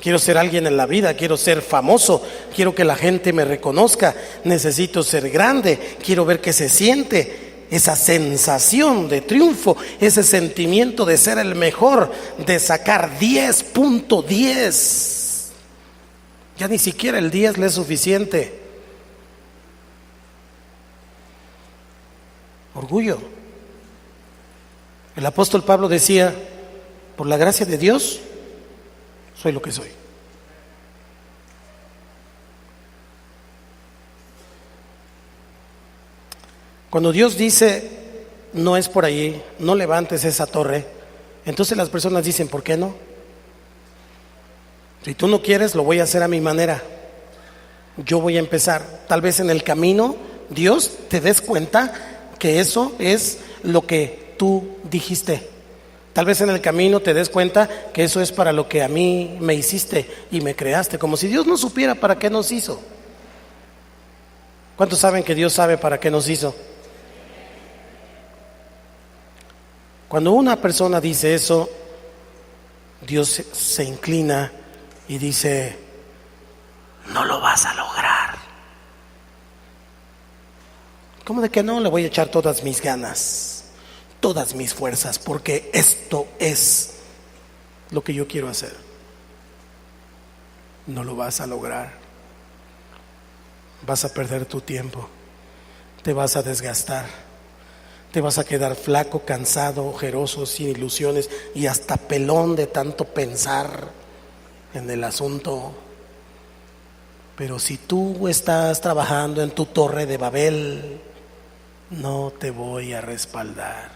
Quiero ser alguien en la vida, quiero ser famoso, quiero que la gente me reconozca, necesito ser grande, quiero ver qué se siente, esa sensación de triunfo, ese sentimiento de ser el mejor, de sacar 10.10. Ya ni siquiera el 10 le es suficiente. Orgullo. El apóstol Pablo decía, por la gracia de Dios, soy lo que soy. Cuando Dios dice, no es por allí, no levantes esa torre, entonces las personas dicen, ¿por qué no? Si tú no quieres, lo voy a hacer a mi manera. Yo voy a empezar. Tal vez en el camino, Dios, te des cuenta que eso es lo que tú dijiste. Tal vez en el camino te des cuenta que eso es para lo que a mí me hiciste y me creaste, como si Dios no supiera para qué nos hizo. ¿Cuántos saben que Dios sabe para qué nos hizo? Cuando una persona dice eso, Dios se inclina y dice, no lo vas a lograr. ¿Cómo de que no? Le voy a echar todas mis ganas, todas mis fuerzas, porque esto es lo que yo quiero hacer. No lo vas a lograr. Vas a perder tu tiempo, te vas a desgastar, te vas a quedar flaco, cansado, ojeroso, sin ilusiones y hasta pelón de tanto pensar en el asunto. Pero si tú estás trabajando en tu torre de Babel, no te voy a respaldar.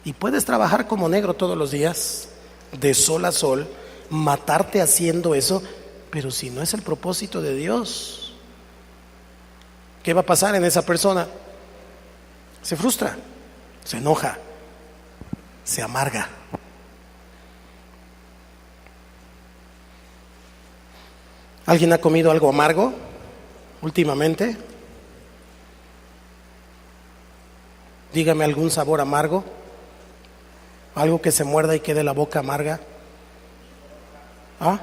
Y puedes trabajar como negro todos los días, de sol a sol, matarte haciendo eso, pero si no es el propósito de Dios, ¿qué va a pasar en esa persona? Se frustra, se enoja, se amarga. ¿Alguien ha comido algo amargo últimamente? Dígame algún sabor amargo, algo que se muerda y quede la boca amarga. ¿Ah?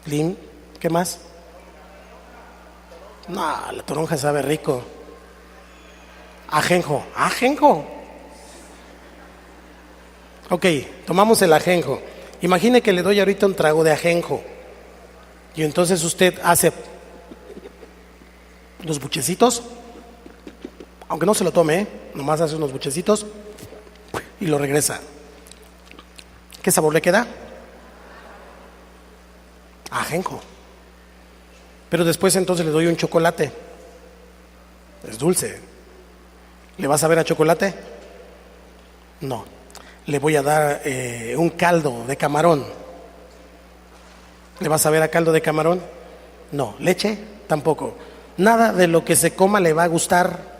Lim, ¿qué más? No, la toronja sabe rico. Ajenjo, ajenjo. Ok, tomamos el ajenjo. Imagine que le doy ahorita un trago de ajenjo. Y entonces usted hace los buchecitos, aunque no se lo tome, nomás hace unos buchecitos y lo regresa. ¿Qué sabor le queda? Ajenjo. Pero después entonces le doy un chocolate. Es dulce. ¿Le vas a ver a chocolate? No. Le voy a dar un caldo de camarón. ¿Le vas a ver a caldo de camarón? No. ¿Leche? Tampoco. Nada de lo que se coma le va a gustar.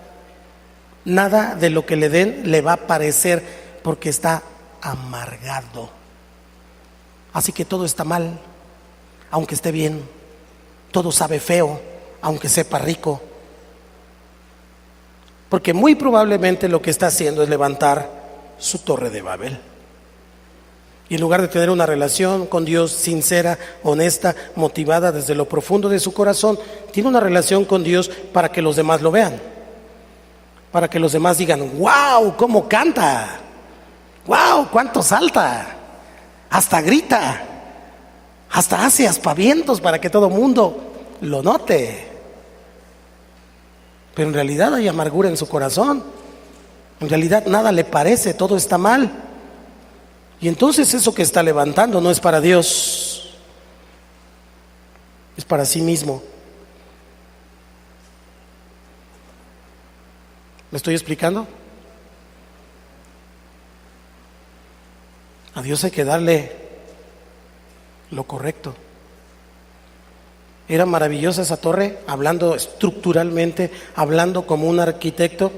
Nada de lo que le den le va a parecer, porque está amargado. Así que todo está mal, aunque esté bien. Todo sabe feo, aunque sepa rico. Porque muy probablemente lo que está haciendo es levantar su torre de Babel. Y en lugar de tener una relación con Dios sincera, honesta, motivada desde lo profundo de su corazón, tiene una relación con Dios para que los demás lo vean. Para que los demás digan, wow, cómo canta, wow, cuánto salta, hasta grita, hasta hace aspavientos para que todo mundo lo note. Pero en realidad hay amargura en su corazón. En realidad nada le parece, todo está mal. Y entonces eso que está levantando no es para Dios, es para sí mismo. ¿Me estoy explicando? A Dios hay que darle lo correcto. Era maravillosa esa torre, hablando estructuralmente, hablando como un arquitecto.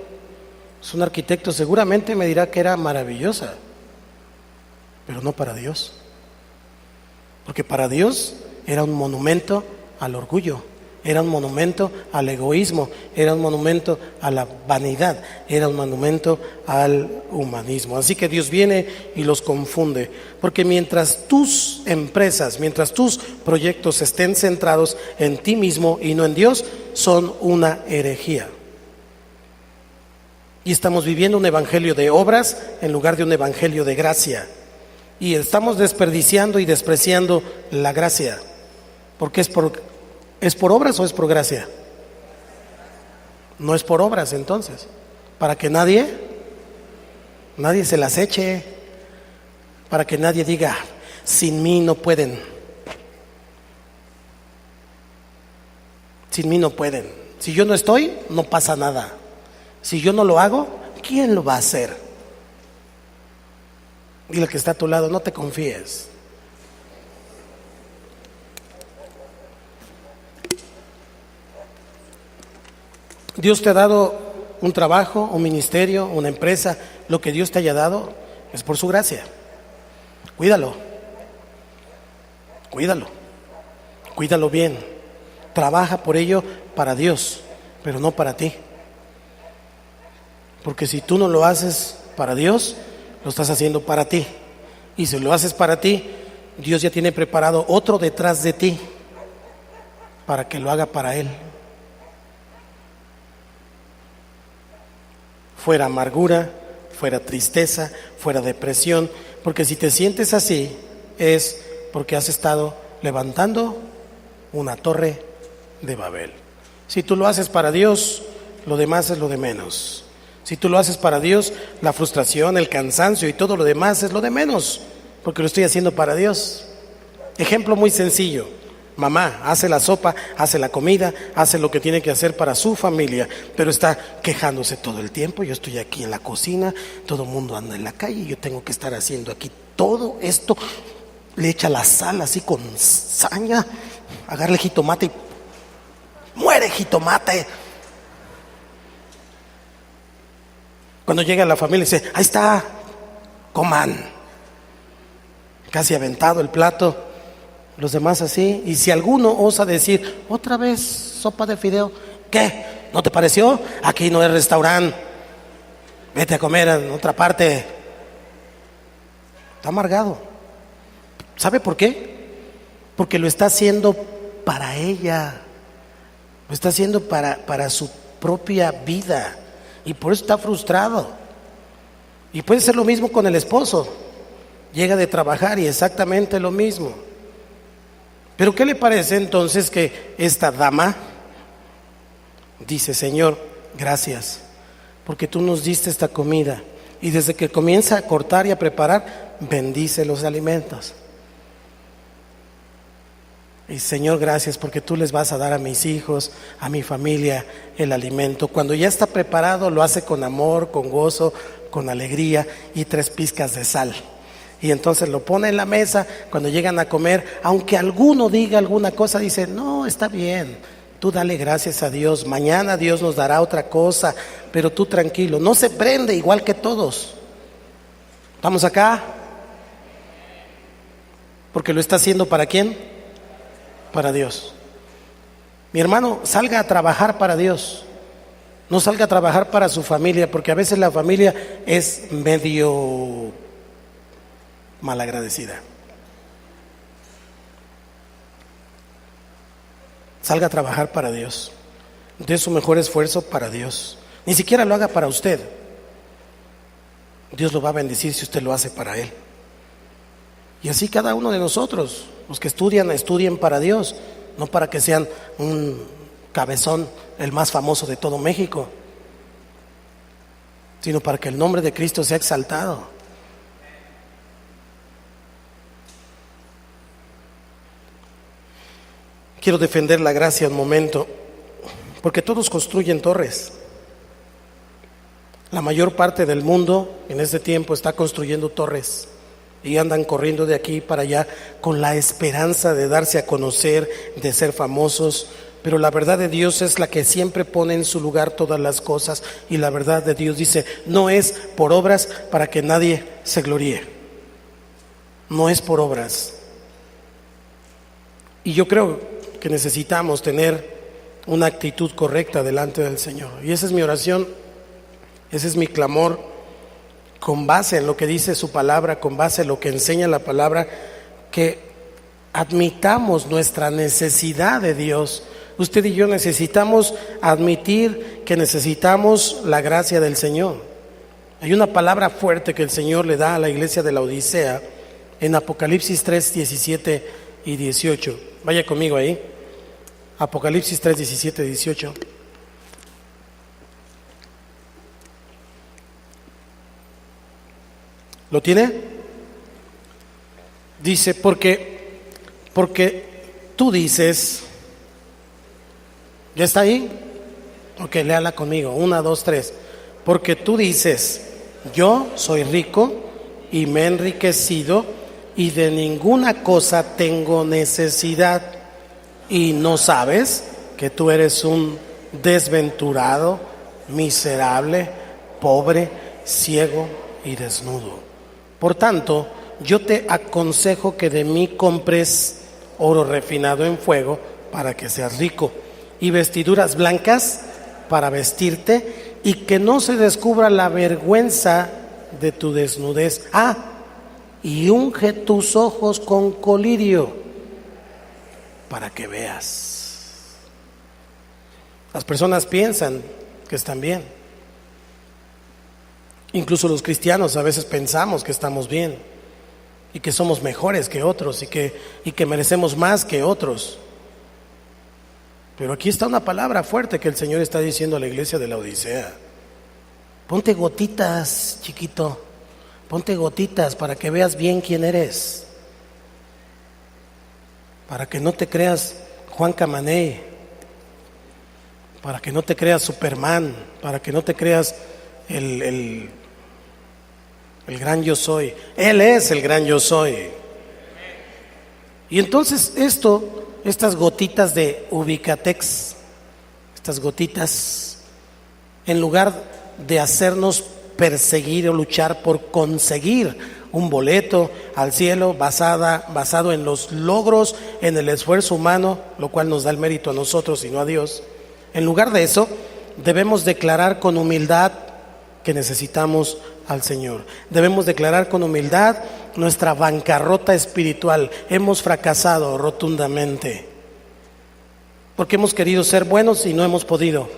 Es un arquitecto, seguramente me dirá que era maravillosa, pero no para Dios. Porque para Dios era un monumento al orgullo, era un monumento al egoísmo, era un monumento a la vanidad, era un monumento al humanismo. Así que Dios viene y los confunde, porque mientras tus empresas, mientras tus proyectos estén centrados en ti mismo y no en Dios, son una herejía. Y estamos viviendo un evangelio de obras en lugar de un evangelio de gracia. Y estamos desperdiciando y despreciando la gracia. Porque ¿es por obras o es por gracia? No es por obras, entonces. Para que nadie se las eche. Para que nadie diga, sin mí no pueden. Sin mí no pueden. Si yo no estoy, no pasa nada. Si yo no lo hago, ¿quién lo va a hacer? Dile al que está a tu lado, no te confíes. Dios te ha dado un trabajo, un ministerio, una empresa. Lo que Dios te haya dado es por su gracia. Cuídalo. Cuídalo. Cuídalo bien. Trabaja por ello para Dios, pero no para ti. Porque si tú no lo haces para Dios, lo estás haciendo para ti. Y si lo haces para ti, Dios ya tiene preparado otro detrás de ti para que lo haga para Él. Fuera amargura, fuera tristeza, fuera depresión, porque si te sientes así es porque has estado levantando una torre de Babel. Si tú lo haces para Dios, lo demás es lo de menos. Si tú lo haces para Dios, la frustración, el cansancio y todo lo demás es lo de menos, porque lo estoy haciendo para Dios. Ejemplo muy sencillo. Mamá hace la sopa, hace la comida, hace lo que tiene que hacer para su familia, pero está quejándose todo el tiempo. Yo estoy aquí en la cocina, todo el mundo anda en la calle, yo tengo que estar haciendo aquí todo esto. Le echa la sal así con saña, agarra el jitomate y muere jitomate. Cuando llega la familia dice, ahí está, coman. Casi aventado el plato. Los demás así. Y si alguno osa decir, otra vez sopa de fideo, ¿qué? ¿No te pareció? Aquí no es restaurante. Vete a comer en otra parte. Está amargado. ¿Sabe por qué? Porque lo está haciendo para ella. Lo está haciendo para su propia vida. Y por eso está frustrado. Y puede ser lo mismo con el esposo. Llega de trabajar y exactamente lo mismo. Pero ¿qué le parece entonces que esta dama dice, Señor, gracias, porque tú nos diste esta comida? Y desde que comienza a cortar y a preparar, bendice los alimentos. Y Señor, gracias porque tú les vas a dar a mis hijos, a mi familia, el alimento. Cuando ya está preparado, lo hace con amor, con gozo, con alegría y 3 pizcas de sal. Y entonces lo pone en la mesa. Cuando llegan a comer, aunque alguno diga alguna cosa, dice, no, está bien, tú dale gracias a Dios, mañana Dios nos dará otra cosa, pero tú tranquilo. No se prende igual que todos. ¿Estamos acá? Porque lo está haciendo ¿para quién? Para Dios. Mi hermano, salga a trabajar para Dios. No salga a trabajar para su familia, porque a veces la familia es medio malagradecida. Salga a trabajar para Dios. Dé su mejor esfuerzo para Dios. Ni siquiera lo haga para usted. Dios lo va a bendecir si usted lo hace para Él. Y así cada uno de nosotros, los que estudian, estudien para Dios, no para que sean un cabezón, el más famoso de todo México, sino para que el nombre de Cristo sea exaltado. Quiero defender la gracia un momento, porque todos construyen torres. La mayor parte del mundo en este tiempo está construyendo torres. y andan corriendo de aquí para allá con la esperanza de darse a conocer, de ser famosos. Pero la verdad de Dios es la que siempre pone en su lugar todas las cosas, y la verdad de Dios dice, no es por obras para que nadie se gloríe. No es por obras. Y yo creo que necesitamos tener una actitud correcta delante del Señor. Y esa es mi oración, ese es mi clamor, con base en lo que dice su palabra, con base en lo que enseña la palabra, que admitamos nuestra necesidad de Dios. Usted y yo necesitamos admitir que necesitamos la gracia del Señor. Hay una palabra fuerte que el Señor le da a la iglesia de la Odisea en Apocalipsis 3, 17 y 18. Vaya conmigo ahí. Apocalipsis 3, 17 y 18. ¿Lo tiene? Dice, porque tú dices, ¿ya está ahí? Ok, léala conmigo, 1, 2, 3. Porque tú dices, yo soy rico y me he enriquecido y de ninguna cosa tengo necesidad, y no sabes que tú eres un desventurado, miserable, pobre, ciego y desnudo. Por tanto, yo te aconsejo que de mí compres oro refinado en fuego para que seas rico, y vestiduras blancas para vestirte, y que no se descubra la vergüenza de tu desnudez. Y unge tus ojos con colirio para que veas. Las personas piensan que están bien. Incluso los cristianos a veces pensamos que estamos bien y que somos mejores que otros y que merecemos más que otros. Pero aquí está una palabra fuerte que el Señor está diciendo a la iglesia de la Odisea. Ponte gotitas, chiquito, ponte gotitas para que veas bien quién eres, para que no te creas Juan Camané, para que no te creas Superman, para que no te creas el gran yo soy. Él es el gran yo soy. Y entonces estas gotitas de Ubicatex, estas gotitas, en lugar de hacernos perseguir o luchar por conseguir un boleto al cielo basado en los logros, en el esfuerzo humano, lo cual nos da el mérito a nosotros y no a Dios, en lugar de eso, debemos declarar con humildad que necesitamos al Señor. Debemos declarar con humildad nuestra bancarrota espiritual. Hemos fracasado rotundamente porque hemos querido ser buenos y no hemos podido.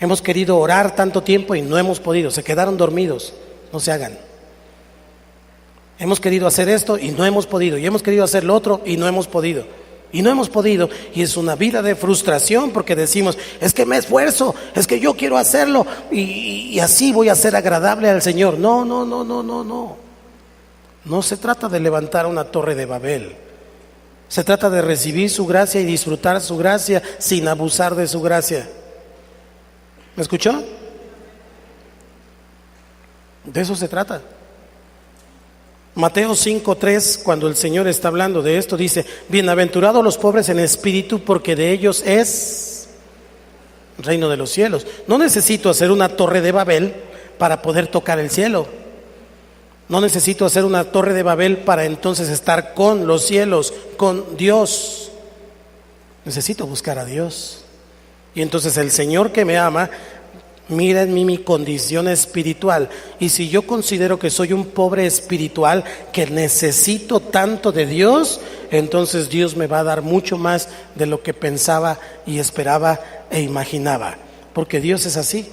Hemos querido orar tanto tiempo y no hemos podido. Se quedaron dormidos, no se hagan. Hemos querido hacer esto y no hemos podido, y hemos querido hacer lo otro y no hemos podido. Y no hemos podido, y es una vida de frustración porque decimos, es que me esfuerzo, es que yo quiero hacerlo y así voy a ser agradable al Señor. No. No se trata de levantar una torre de Babel. Se trata de recibir su gracia y disfrutar su gracia sin abusar de su gracia. ¿Me escuchó? De eso se trata. Mateo 5:3, cuando el Señor está hablando de esto, dice, bienaventurados los pobres en espíritu, porque de ellos es el reino de los cielos. No necesito hacer una torre de Babel para poder tocar el cielo. No necesito hacer una torre de Babel para entonces estar con los cielos, con Dios. Necesito buscar a Dios. Y entonces el Señor que me ama mira en mí mi condición espiritual, y si yo considero que soy un pobre espiritual, que necesito tanto de Dios, entonces Dios me va a dar mucho más de lo que pensaba y esperaba e imaginaba, porque Dios es así.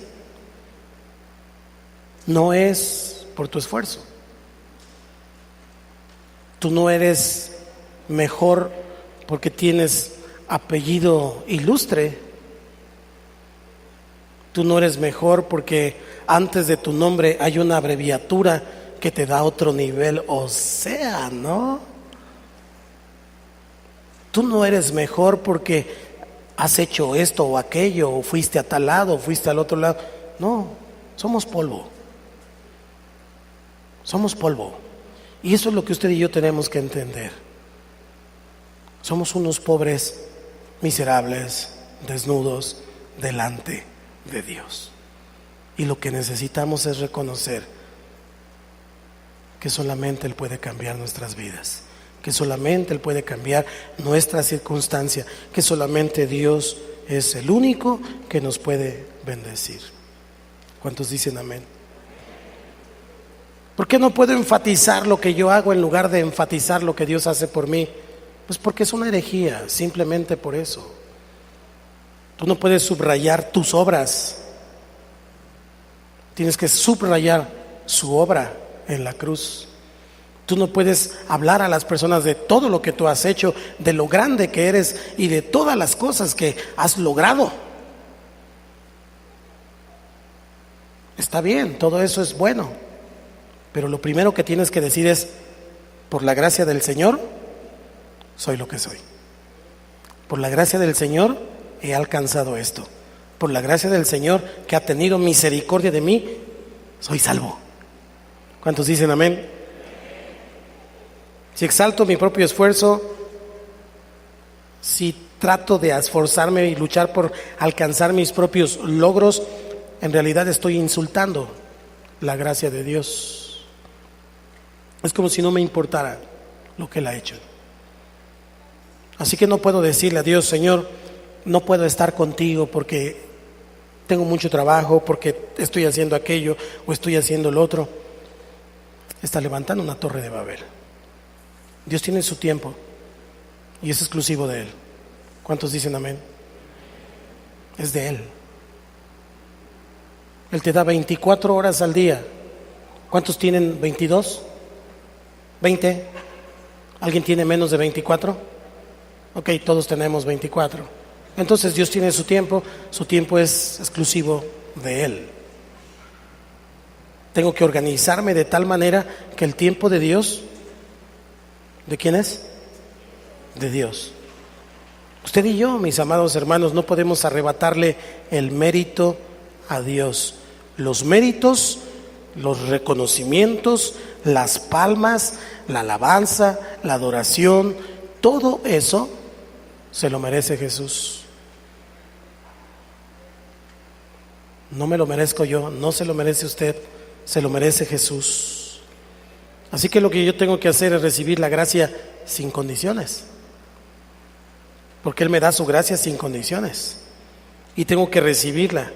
No es por tu esfuerzo. Tú no eres mejor porque tienes apellido ilustre. Tú no eres mejor porque antes de tu nombre hay una abreviatura que te da otro nivel, o sea, ¿no? Tú no eres mejor porque has hecho esto o aquello, o fuiste a tal lado, o fuiste al otro lado. No, somos polvo. Somos polvo. Y eso es lo que usted y yo tenemos que entender. Somos unos pobres, miserables, desnudos delante de Dios. Y lo que necesitamos es reconocer que solamente Él puede cambiar nuestras vidas, que solamente Él puede cambiar nuestra circunstancia, que solamente Dios es el único que nos puede bendecir. ¿Cuántos dicen amén? ¿Por qué no puedo enfatizar lo que yo hago en lugar de enfatizar lo que Dios hace por mí? Pues porque es una herejía, simplemente por eso. Tú no puedes subrayar tus obras, tienes que subrayar su obra en la cruz. Tú no puedes hablar a las personas de todo lo que tú has hecho, de lo grande que eres y de todas las cosas que has logrado. Está bien, todo eso es bueno, pero lo primero que tienes que decir es: por la gracia del Señor soy lo que soy. Por la gracia del Señor he alcanzado esto. Por la gracia del Señor, que ha tenido misericordia de mí, soy salvo. ¿Cuántos dicen amén? Si exalto mi propio esfuerzo, si trato de esforzarme y luchar por alcanzar mis propios logros, en realidad estoy insultando la gracia de Dios. Es como si no me importara lo que Él ha hecho. Así que no puedo decirle a Dios: Señor, no puedo estar contigo porque tengo mucho trabajo, porque estoy haciendo aquello o estoy haciendo lo otro. Está levantando una torre de Babel. Dios tiene su tiempo y es exclusivo de Él. ¿Cuántos dicen amén? Es de Él. Él te da 24 horas al día. ¿Cuántos tienen 22? ¿20? ¿Alguien tiene menos de 24? Ok, todos tenemos 24. Entonces Dios tiene su tiempo es exclusivo de Él. Tengo que organizarme de tal manera que el tiempo de Dios, ¿de quién es? De Dios. Usted y yo, mis amados hermanos, no podemos arrebatarle el mérito a Dios. Los méritos, los reconocimientos, las palmas, la alabanza, la adoración, todo eso se lo merece Jesús. No me lo merezco yo, no se lo merece usted, se lo merece Jesús. Así que lo que yo tengo que hacer es recibir la gracia sin condiciones, porque Él me da su gracia sin condiciones y tengo que recibirla.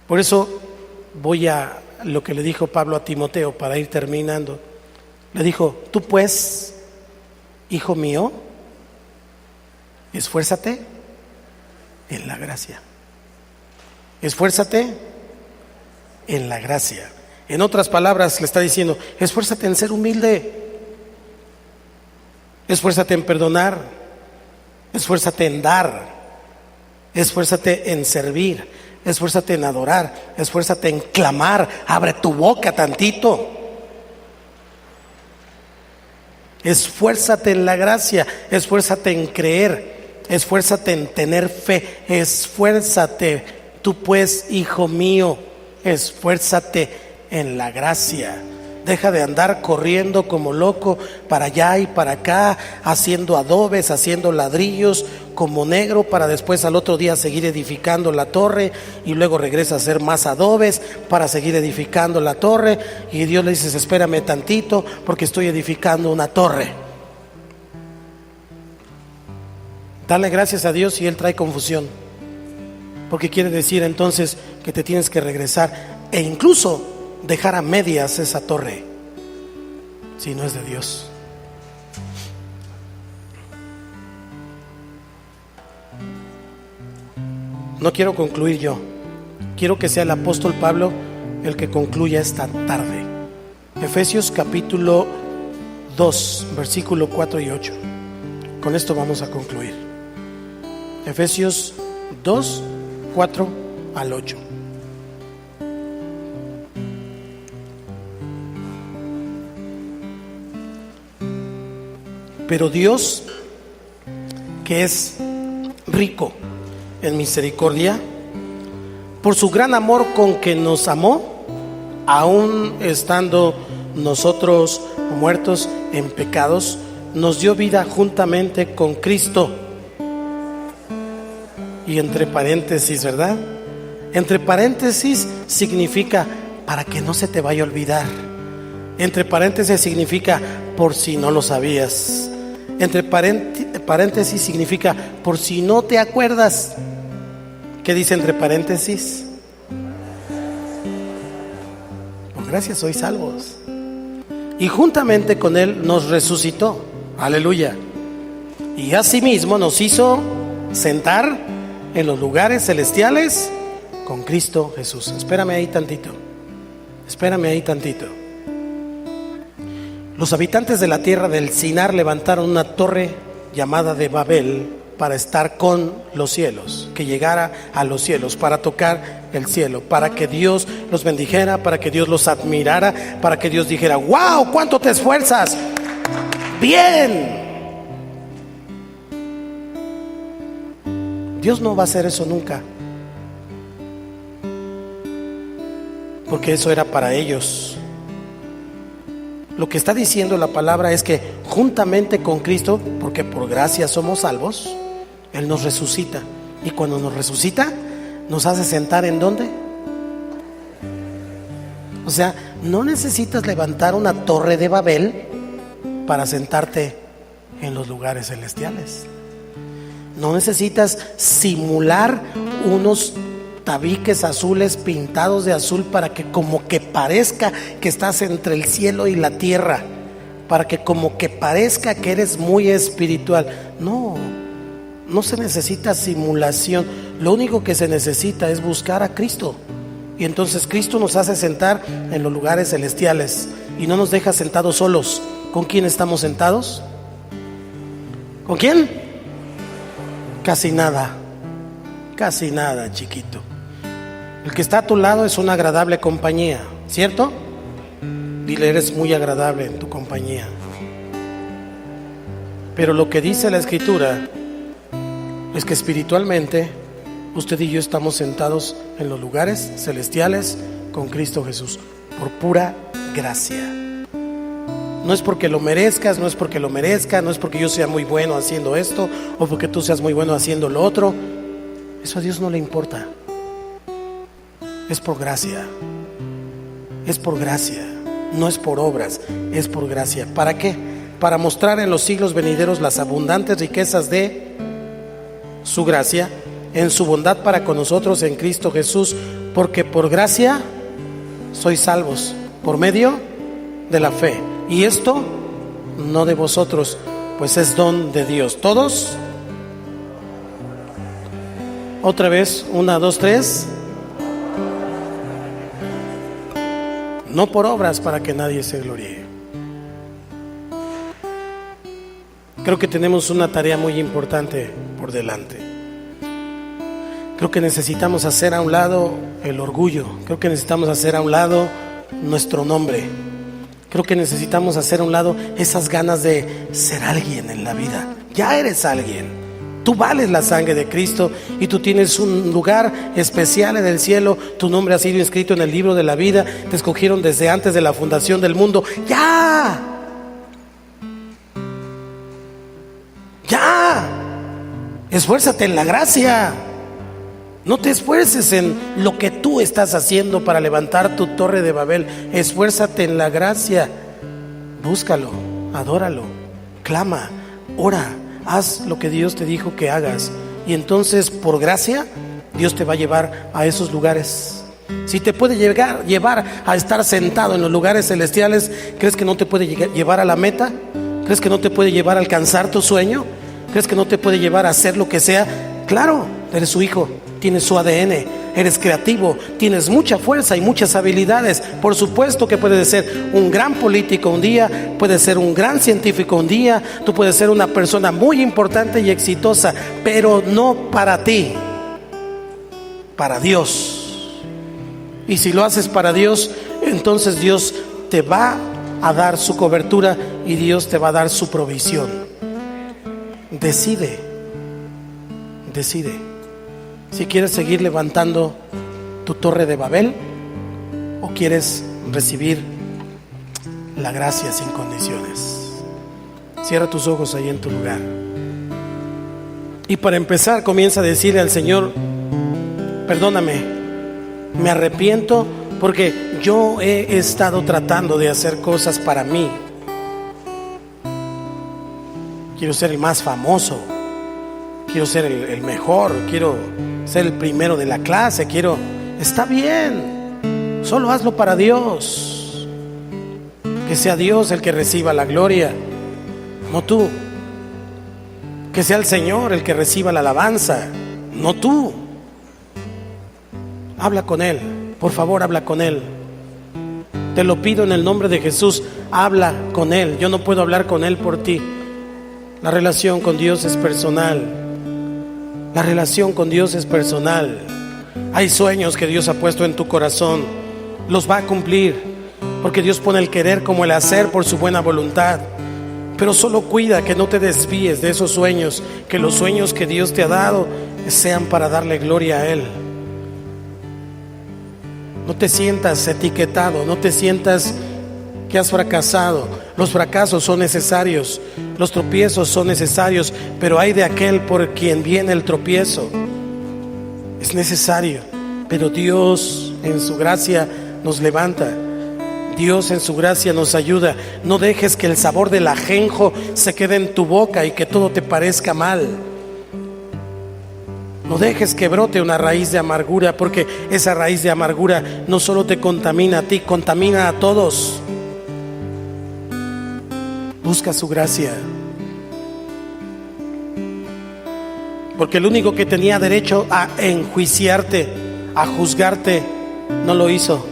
Por eso voy a lo que le dijo Pablo a Timoteo para ir terminando. Le dijo: tú pues, hijo mío, esfuérzate en la gracia. Esfuérzate en la gracia. En otras palabras, le está diciendo: esfuérzate en ser humilde, esfuérzate en perdonar, esfuérzate en dar, esfuérzate en servir, esfuérzate en adorar, esfuérzate en clamar. Abre tu boca tantito. Esfuérzate en la gracia, esfuérzate en creer, esfuérzate en tener fe, esfuérzate. Tú pues, hijo mío, esfuérzate en la gracia. Deja de andar corriendo como loco para allá y para acá, haciendo adobes, haciendo ladrillos como negro, para después al otro día seguir edificando la torre, y luego regresa a hacer más adobes para seguir edificando la torre, y Dios le dice: espérame tantito porque estoy edificando una torre. Dale gracias a Dios y Él trae confusión, porque quiere decir entonces que te tienes que regresar e incluso dejar a medias esa torre si no es de Dios. No quiero concluir yo, quiero que sea el apóstol Pablo el que concluya esta tarde. Efesios capítulo 2, versículo 4 y 8. Con esto vamos a concluir. Efesios 2, 4 al 8. Pero Dios, que es rico en misericordia, por su gran amor con que nos amó, aun estando nosotros muertos en pecados, nos dio vida juntamente con Cristo. Y entre paréntesis, ¿verdad? Entre paréntesis significa para que no se te vaya a olvidar. Entre paréntesis significa por si no lo sabías. Entre paréntesis significa por si no te acuerdas. ¿Qué dice entre paréntesis? Por gracia sois salvos. Y juntamente con Él nos resucitó. Aleluya. Y asimismo nos hizo sentar en los lugares celestiales con Cristo Jesús. Espérame ahí tantito. Los habitantes de la tierra del Sinar levantaron una torre llamada de Babel para estar con los cielos, que llegara a los cielos, para tocar el cielo, para que Dios los bendijera, para que Dios los admirara, para que Dios dijera: ¡wow! ¿Cuánto te esfuerzas? ¡Bien! Dios no va a hacer eso nunca, porque eso era para ellos. Lo que está diciendo la palabra es que juntamente con Cristo, porque por gracia somos salvos, Él nos resucita. Y cuando nos resucita, nos hace sentar ¿en dónde? O sea, no necesitas levantar una torre de Babel para sentarte en los lugares celestiales. No necesitas simular unos tabiques azules pintados de azul para que como que parezca que estás entre el cielo y la tierra, para que como que parezca que eres muy espiritual. No se necesita simulación. Lo único que se necesita es buscar a Cristo. Y entonces Cristo nos hace sentar en los lugares celestiales y no nos deja sentados solos. ¿Con quién estamos sentados? ¿Con quién? Casi nada, chiquito. El que está a tu lado es una agradable compañía, ¿cierto? Dile: eres muy agradable en tu compañía. Pero lo que dice la Escritura es que espiritualmente usted y yo estamos sentados en los lugares celestiales con Cristo Jesús por pura gracia. No es porque lo merezcas, no es porque lo merezca, no es porque yo sea muy bueno haciendo esto o porque tú seas muy bueno haciendo lo otro. Eso a Dios no le importa. Es por gracia. Es por gracia. No es por obras, es por gracia. ¿Para qué? Para mostrar en los siglos venideros las abundantes riquezas de su gracia en su bondad para con nosotros en Cristo Jesús, porque por gracia sois salvos por medio de la fe. Y esto no de vosotros, pues es don de Dios. ¿Todos? Otra vez, 1, 2, 3. No por obras para que nadie se gloríe. Creo que tenemos una tarea muy importante por delante. Creo que necesitamos hacer a un lado el orgullo. Creo que necesitamos hacer a un lado nuestro nombre. Creo que necesitamos hacer a un lado esas ganas de ser alguien en la vida. Ya eres alguien. Tú vales la sangre de Cristo y tú tienes un lugar especial en el cielo. Tu nombre ha sido inscrito en el libro de la vida. Te escogieron desde antes de la fundación del mundo. ¡Ya! ¡Ya! Esfuérzate en la gracia. No te esfuerces en lo que tú estás haciendo para levantar tu torre de Babel. Esfuérzate en la gracia. Búscalo, adóralo, clama, ora, haz lo que Dios te dijo que hagas. Y entonces, por gracia, Dios te va a llevar a esos lugares. Si te puede llevar a estar sentado en los lugares celestiales, ¿crees que no te puede llevar a la meta? ¿Crees que no te puede llevar a alcanzar tu sueño? ¿Crees que no te puede llevar a hacer lo que sea? Claro, eres su hijo, tienes su ADN, eres creativo, tienes mucha fuerza y muchas habilidades. Por supuesto que puedes ser un gran político un día, puedes ser un gran científico un día, tú puedes ser una persona muy importante y exitosa, pero no para ti, para Dios. Y si lo haces para Dios, entonces Dios te va a dar su cobertura y Dios te va a dar su provisión. Decide si quieres seguir levantando tu torre de Babel o quieres recibir la gracia sin condiciones. Cierra tus ojos ahí en tu lugar. Y para empezar, comienza a decirle al Señor: perdóname, me arrepiento porque yo he estado tratando de hacer cosas para mí. Quiero ser el más famoso, quiero ser el mejor, quiero ser el primero de la clase, está bien, solo hazlo para Dios. Que sea Dios el que reciba la gloria, no tú. Que sea el Señor el que reciba la alabanza, no tú. Habla con Él, por favor, habla con Él. Te lo pido en el nombre de Jesús, habla con Él. Yo no puedo hablar con Él por ti. La relación con Dios es personal. La relación con Dios es personal. Hay sueños que Dios ha puesto en tu corazón, los va a cumplir, porque Dios pone el querer como el hacer por su buena voluntad. Pero solo cuida que no te desvíes de esos sueños, que los sueños que Dios te ha dado sean para darle gloria a Él. No te sientas etiquetado, no te sientas que has fracasado. Los fracasos son necesarios, los tropiezos son necesarios, pero hay de aquel por quien viene el tropiezo. Es necesario, pero Dios en su gracia nos levanta. Dios en su gracia nos ayuda. No dejes que el sabor del ajenjo se quede en tu boca y que todo te parezca mal. No dejes que brote una raíz de amargura, porque esa raíz de amargura no solo te contamina a ti, contamina a todos. Busca su gracia, porque el único que tenía derecho a enjuiciarte, a juzgarte, no lo hizo.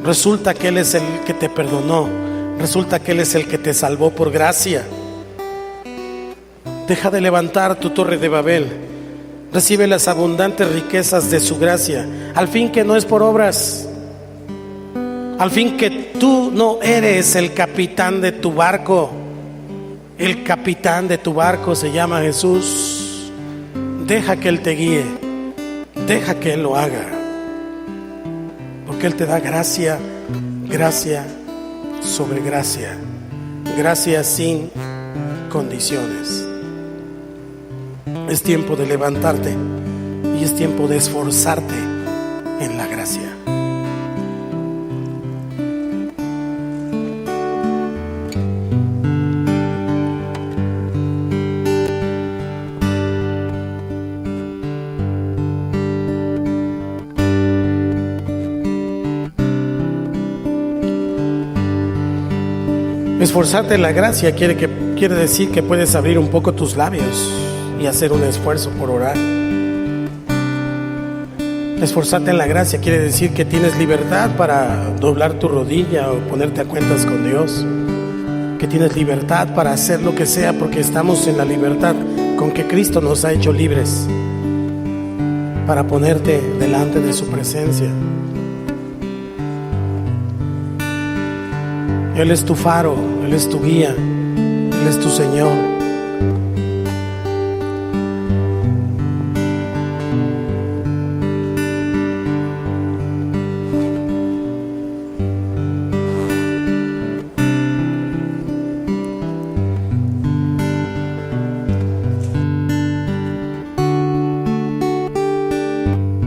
Resulta que Él es el que te perdonó, resulta que Él es el que te salvó por gracia. Deja de levantar tu torre de Babel. Recibe las abundantes riquezas de su gracia, al fin que no es por obras, al fin que tú no eres el capitán de tu barco. El capitán de tu barco se llama Jesús. Deja que Él te guíe, deja que Él lo haga, porque Él te da gracia, gracia sobre gracia, gracia sin condiciones. Es tiempo de levantarte y es tiempo de esforzarte en la gracia. Esforzarte en la gracia quiere decir que puedes abrir un poco tus labios y hacer un esfuerzo por orar. Esforzarte en la gracia quiere decir que tienes libertad para doblar tu rodilla o ponerte a cuentas con Dios, que tienes libertad para hacer lo que sea, porque estamos en la libertad con que Cristo nos ha hecho libres, para ponerte delante de su presencia. Él es tu faro, Él es tu guía, Él es tu Señor.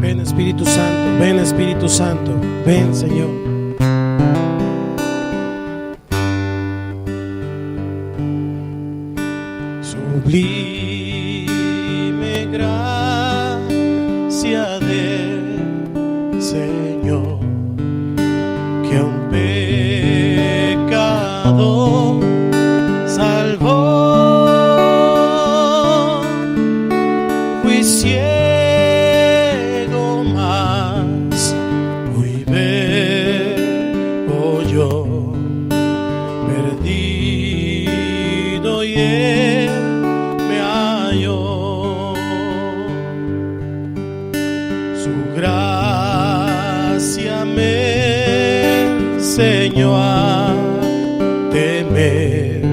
Ven Espíritu Santo, ven Espíritu Santo, ven Señor. Sublime gracia del Señor, que a un pecador salvó. Fui ciego, mas hoy veo yo, perdido y enseñó a temer,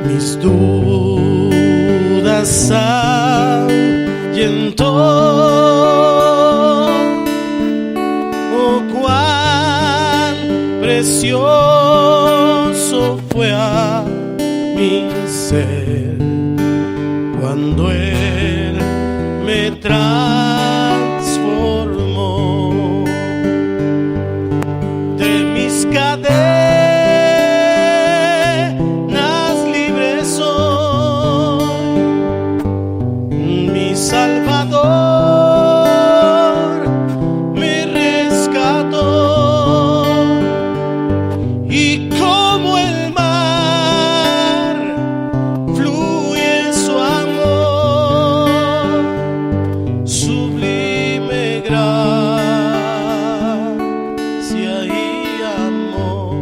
mis dudas ahuyentó. Oh, cuán precioso fue a mi ser cuando Él me transformó. De mis cadenas libre soy, mi Salvador me rescató, y como el mar fluye su amor, sublime gracia y amor.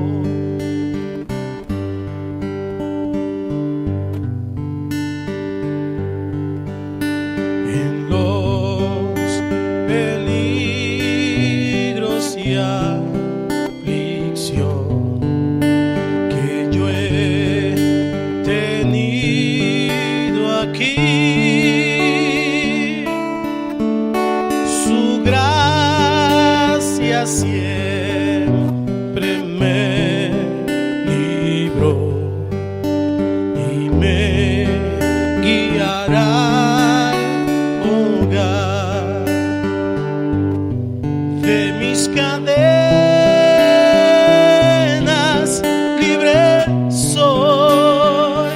En los peligros y aflicción que yo he tenido aquí, su gracia siempre me libró y me guiará al hogar. De mis cadenas libre soy,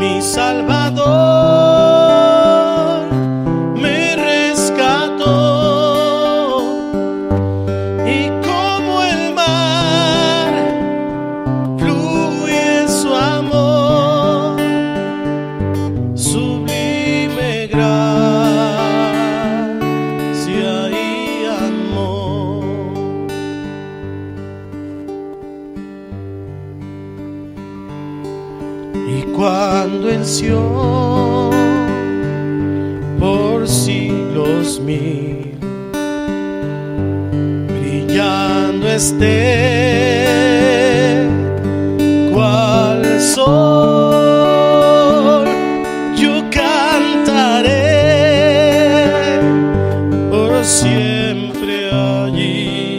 mi Salvador me rescató, y como el mar fluye su amor, sublime gracia y amor. Y cuando en Sión por siglos mil brillando esté cual sol, yo cantaré por siempre allí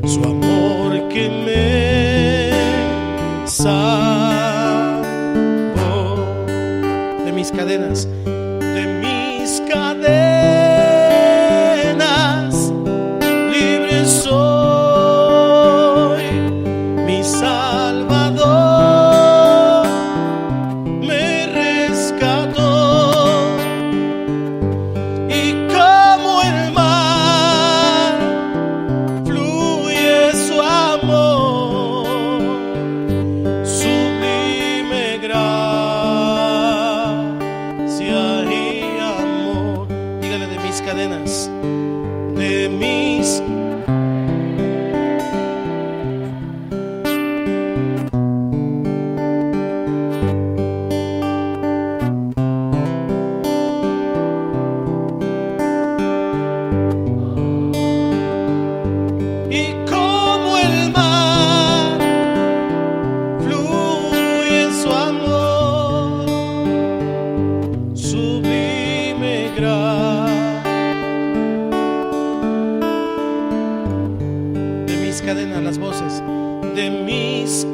su amor que me salvó. De mis cadenas, de mis cadenas libre soy, mi Salvador me rescató, y como el mar fluye su amor, sublime gracia y amor. Dígale: de mis cadenas, de mis y como el mar fluye su amor, sublime gracia. De mis cadenas, las voces, de mis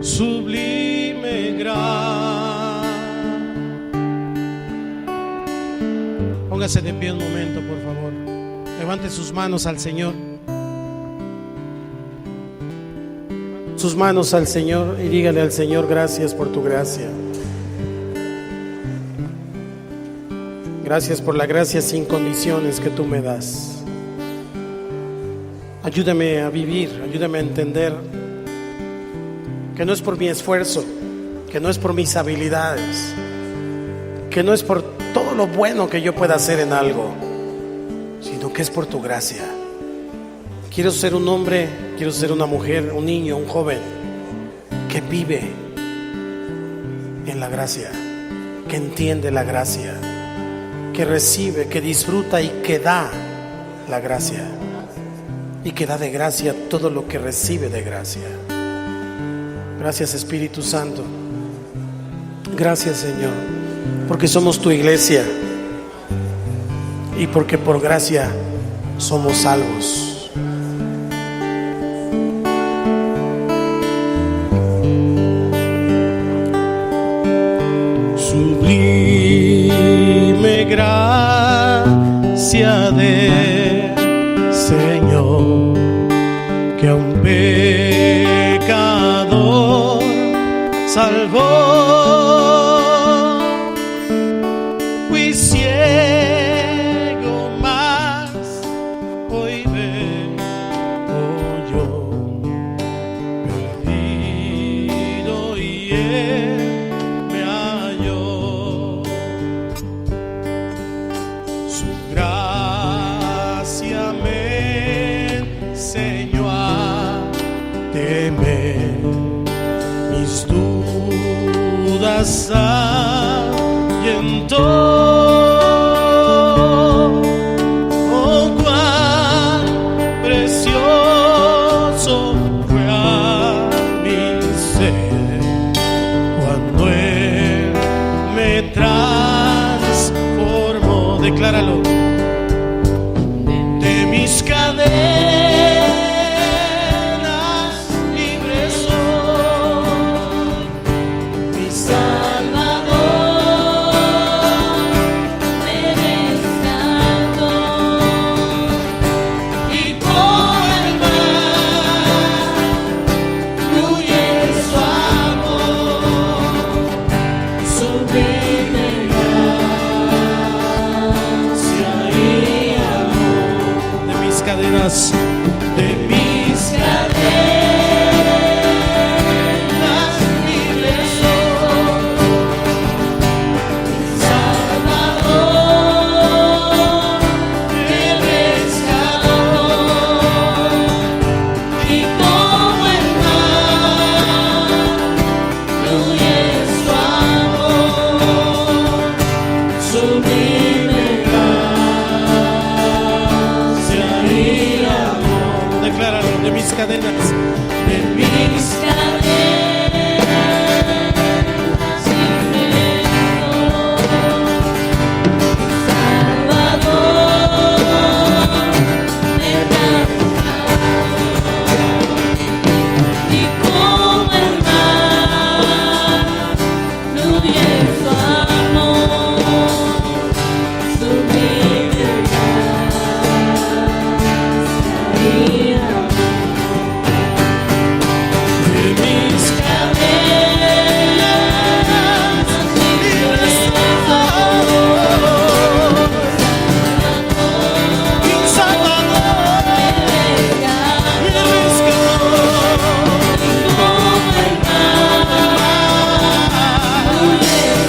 sublime gracia. Póngase de pie un momento, por favor. Levante sus manos al Señor. Sus manos al Señor y dígale al Señor: gracias por tu gracia. Gracias por la gracia sin condiciones que tú me das. Ayúdame a vivir, ayúdame a entender que no es por mi esfuerzo, que no es por mis habilidades, que no es por todo lo bueno que yo pueda hacer en algo, sino que es por tu gracia. Quiero ser un hombre, quiero ser una mujer, un niño, un joven que vive en la gracia, que entiende la gracia, que recibe, que disfruta y que da la gracia, y que da de gracia todo lo que recibe de gracia. Gracias, Espíritu Santo. Gracias, Señor, porque somos tu iglesia y porque por gracia somos salvos. Sublime gracia del Señor, que a un pecador salvó. Fui ciego, mas hoy veo yo, perdido, y Él me halló. Su gracia me enseñó a temer, mis dudas ahuyentó. Oh, cuán precioso fue a mi ser cuando Él me transformó. Decláralo. De mis cadenas libre soy, mi Salvador me rescató, y por el mar fluye su amor, sublime gracia y amor. De mis cadenas, de mis cadenas libre soy, mi Salvador me rescató, y como el mar fluye su amor, sublime gracia y amor. Decláralo. De mis cadenas, de mis cadenas libre Salvador me rescató, y como el mar fluye su amor, sublime gracia y amor. De mis cadenas libre soy, mi Salvador me rescató, y como el mar fluye su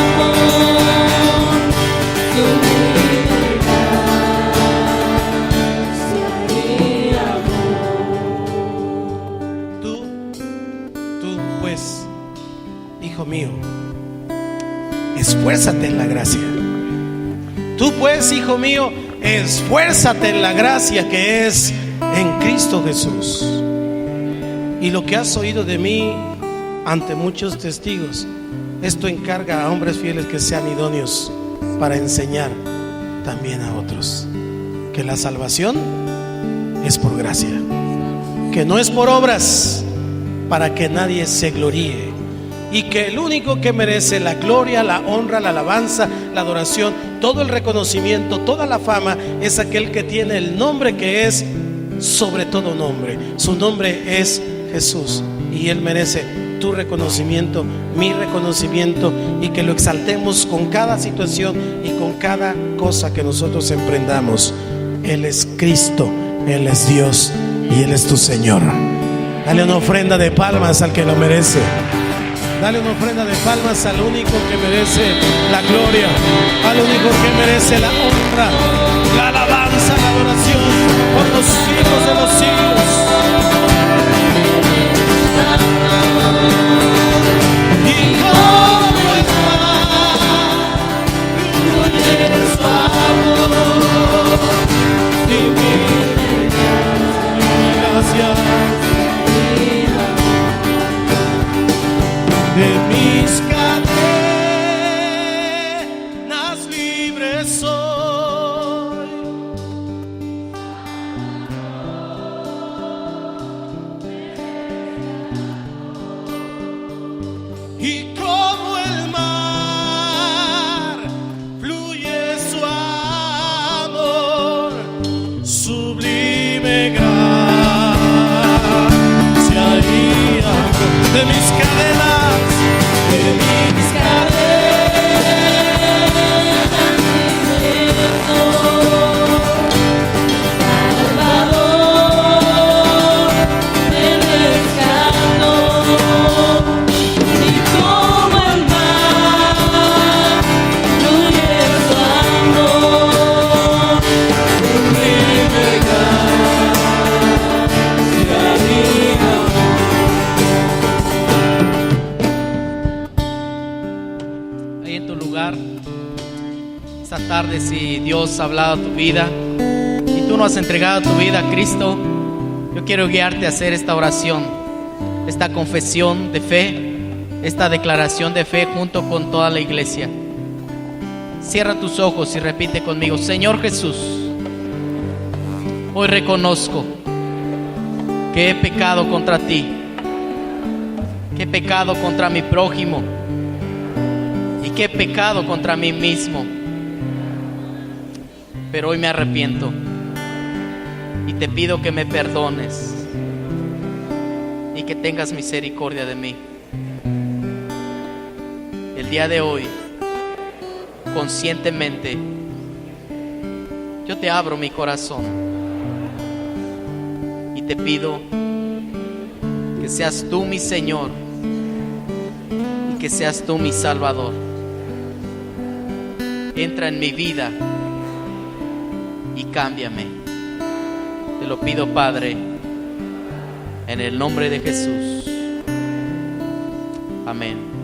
amor, sublime gracia y amor. Tú pues, hijo mío, esfuérzate en la gracia. Tú pues, hijo mío, esfuérzate en la gracia que es en Cristo Jesús. Y lo que has oído de mí ante muchos testigos, esto encarga a hombres fieles que sean idóneos para enseñar también a otros que la salvación es por gracia, que no es por obras, para que nadie se gloríe, y que el único que merece la gloria, la honra, la alabanza, la adoración, todo el reconocimiento, toda la fama, es aquel que tiene el nombre que es sobre todo nombre. Su nombre es Jesús, y Él merece tu reconocimiento, mi reconocimiento, y que lo exaltemos con cada situación y con cada cosa que nosotros emprendamos. Él es Cristo, Él es Dios y Él es tu Señor. Dale una ofrenda de palmas al que lo merece. Dale una ofrenda de palmas al único que merece la gloria, al único que merece la honra, la alabanza, la adoración por los siglos de los siglos. Y como el mar Esta tarde, si Dios ha hablado a tu vida y tú no has entregado tu vida a Cristo, yo quiero guiarte a hacer esta oración, esta confesión de fe, esta declaración de fe junto con toda la iglesia. Cierra tus ojos y repite conmigo: Señor Jesús, hoy reconozco que he pecado contra ti, que he pecado contra mi prójimo y que he pecado contra mí mismo. Pero hoy me arrepiento y te pido que me perdones y que tengas misericordia de mí. El día de hoy, conscientemente, yo te abro mi corazón y te pido que seas tú mi Señor y que seas tú mi Salvador. Entra en mi vida y cámbiame. Te lo pido, Padre, en el nombre de Jesús. Amén.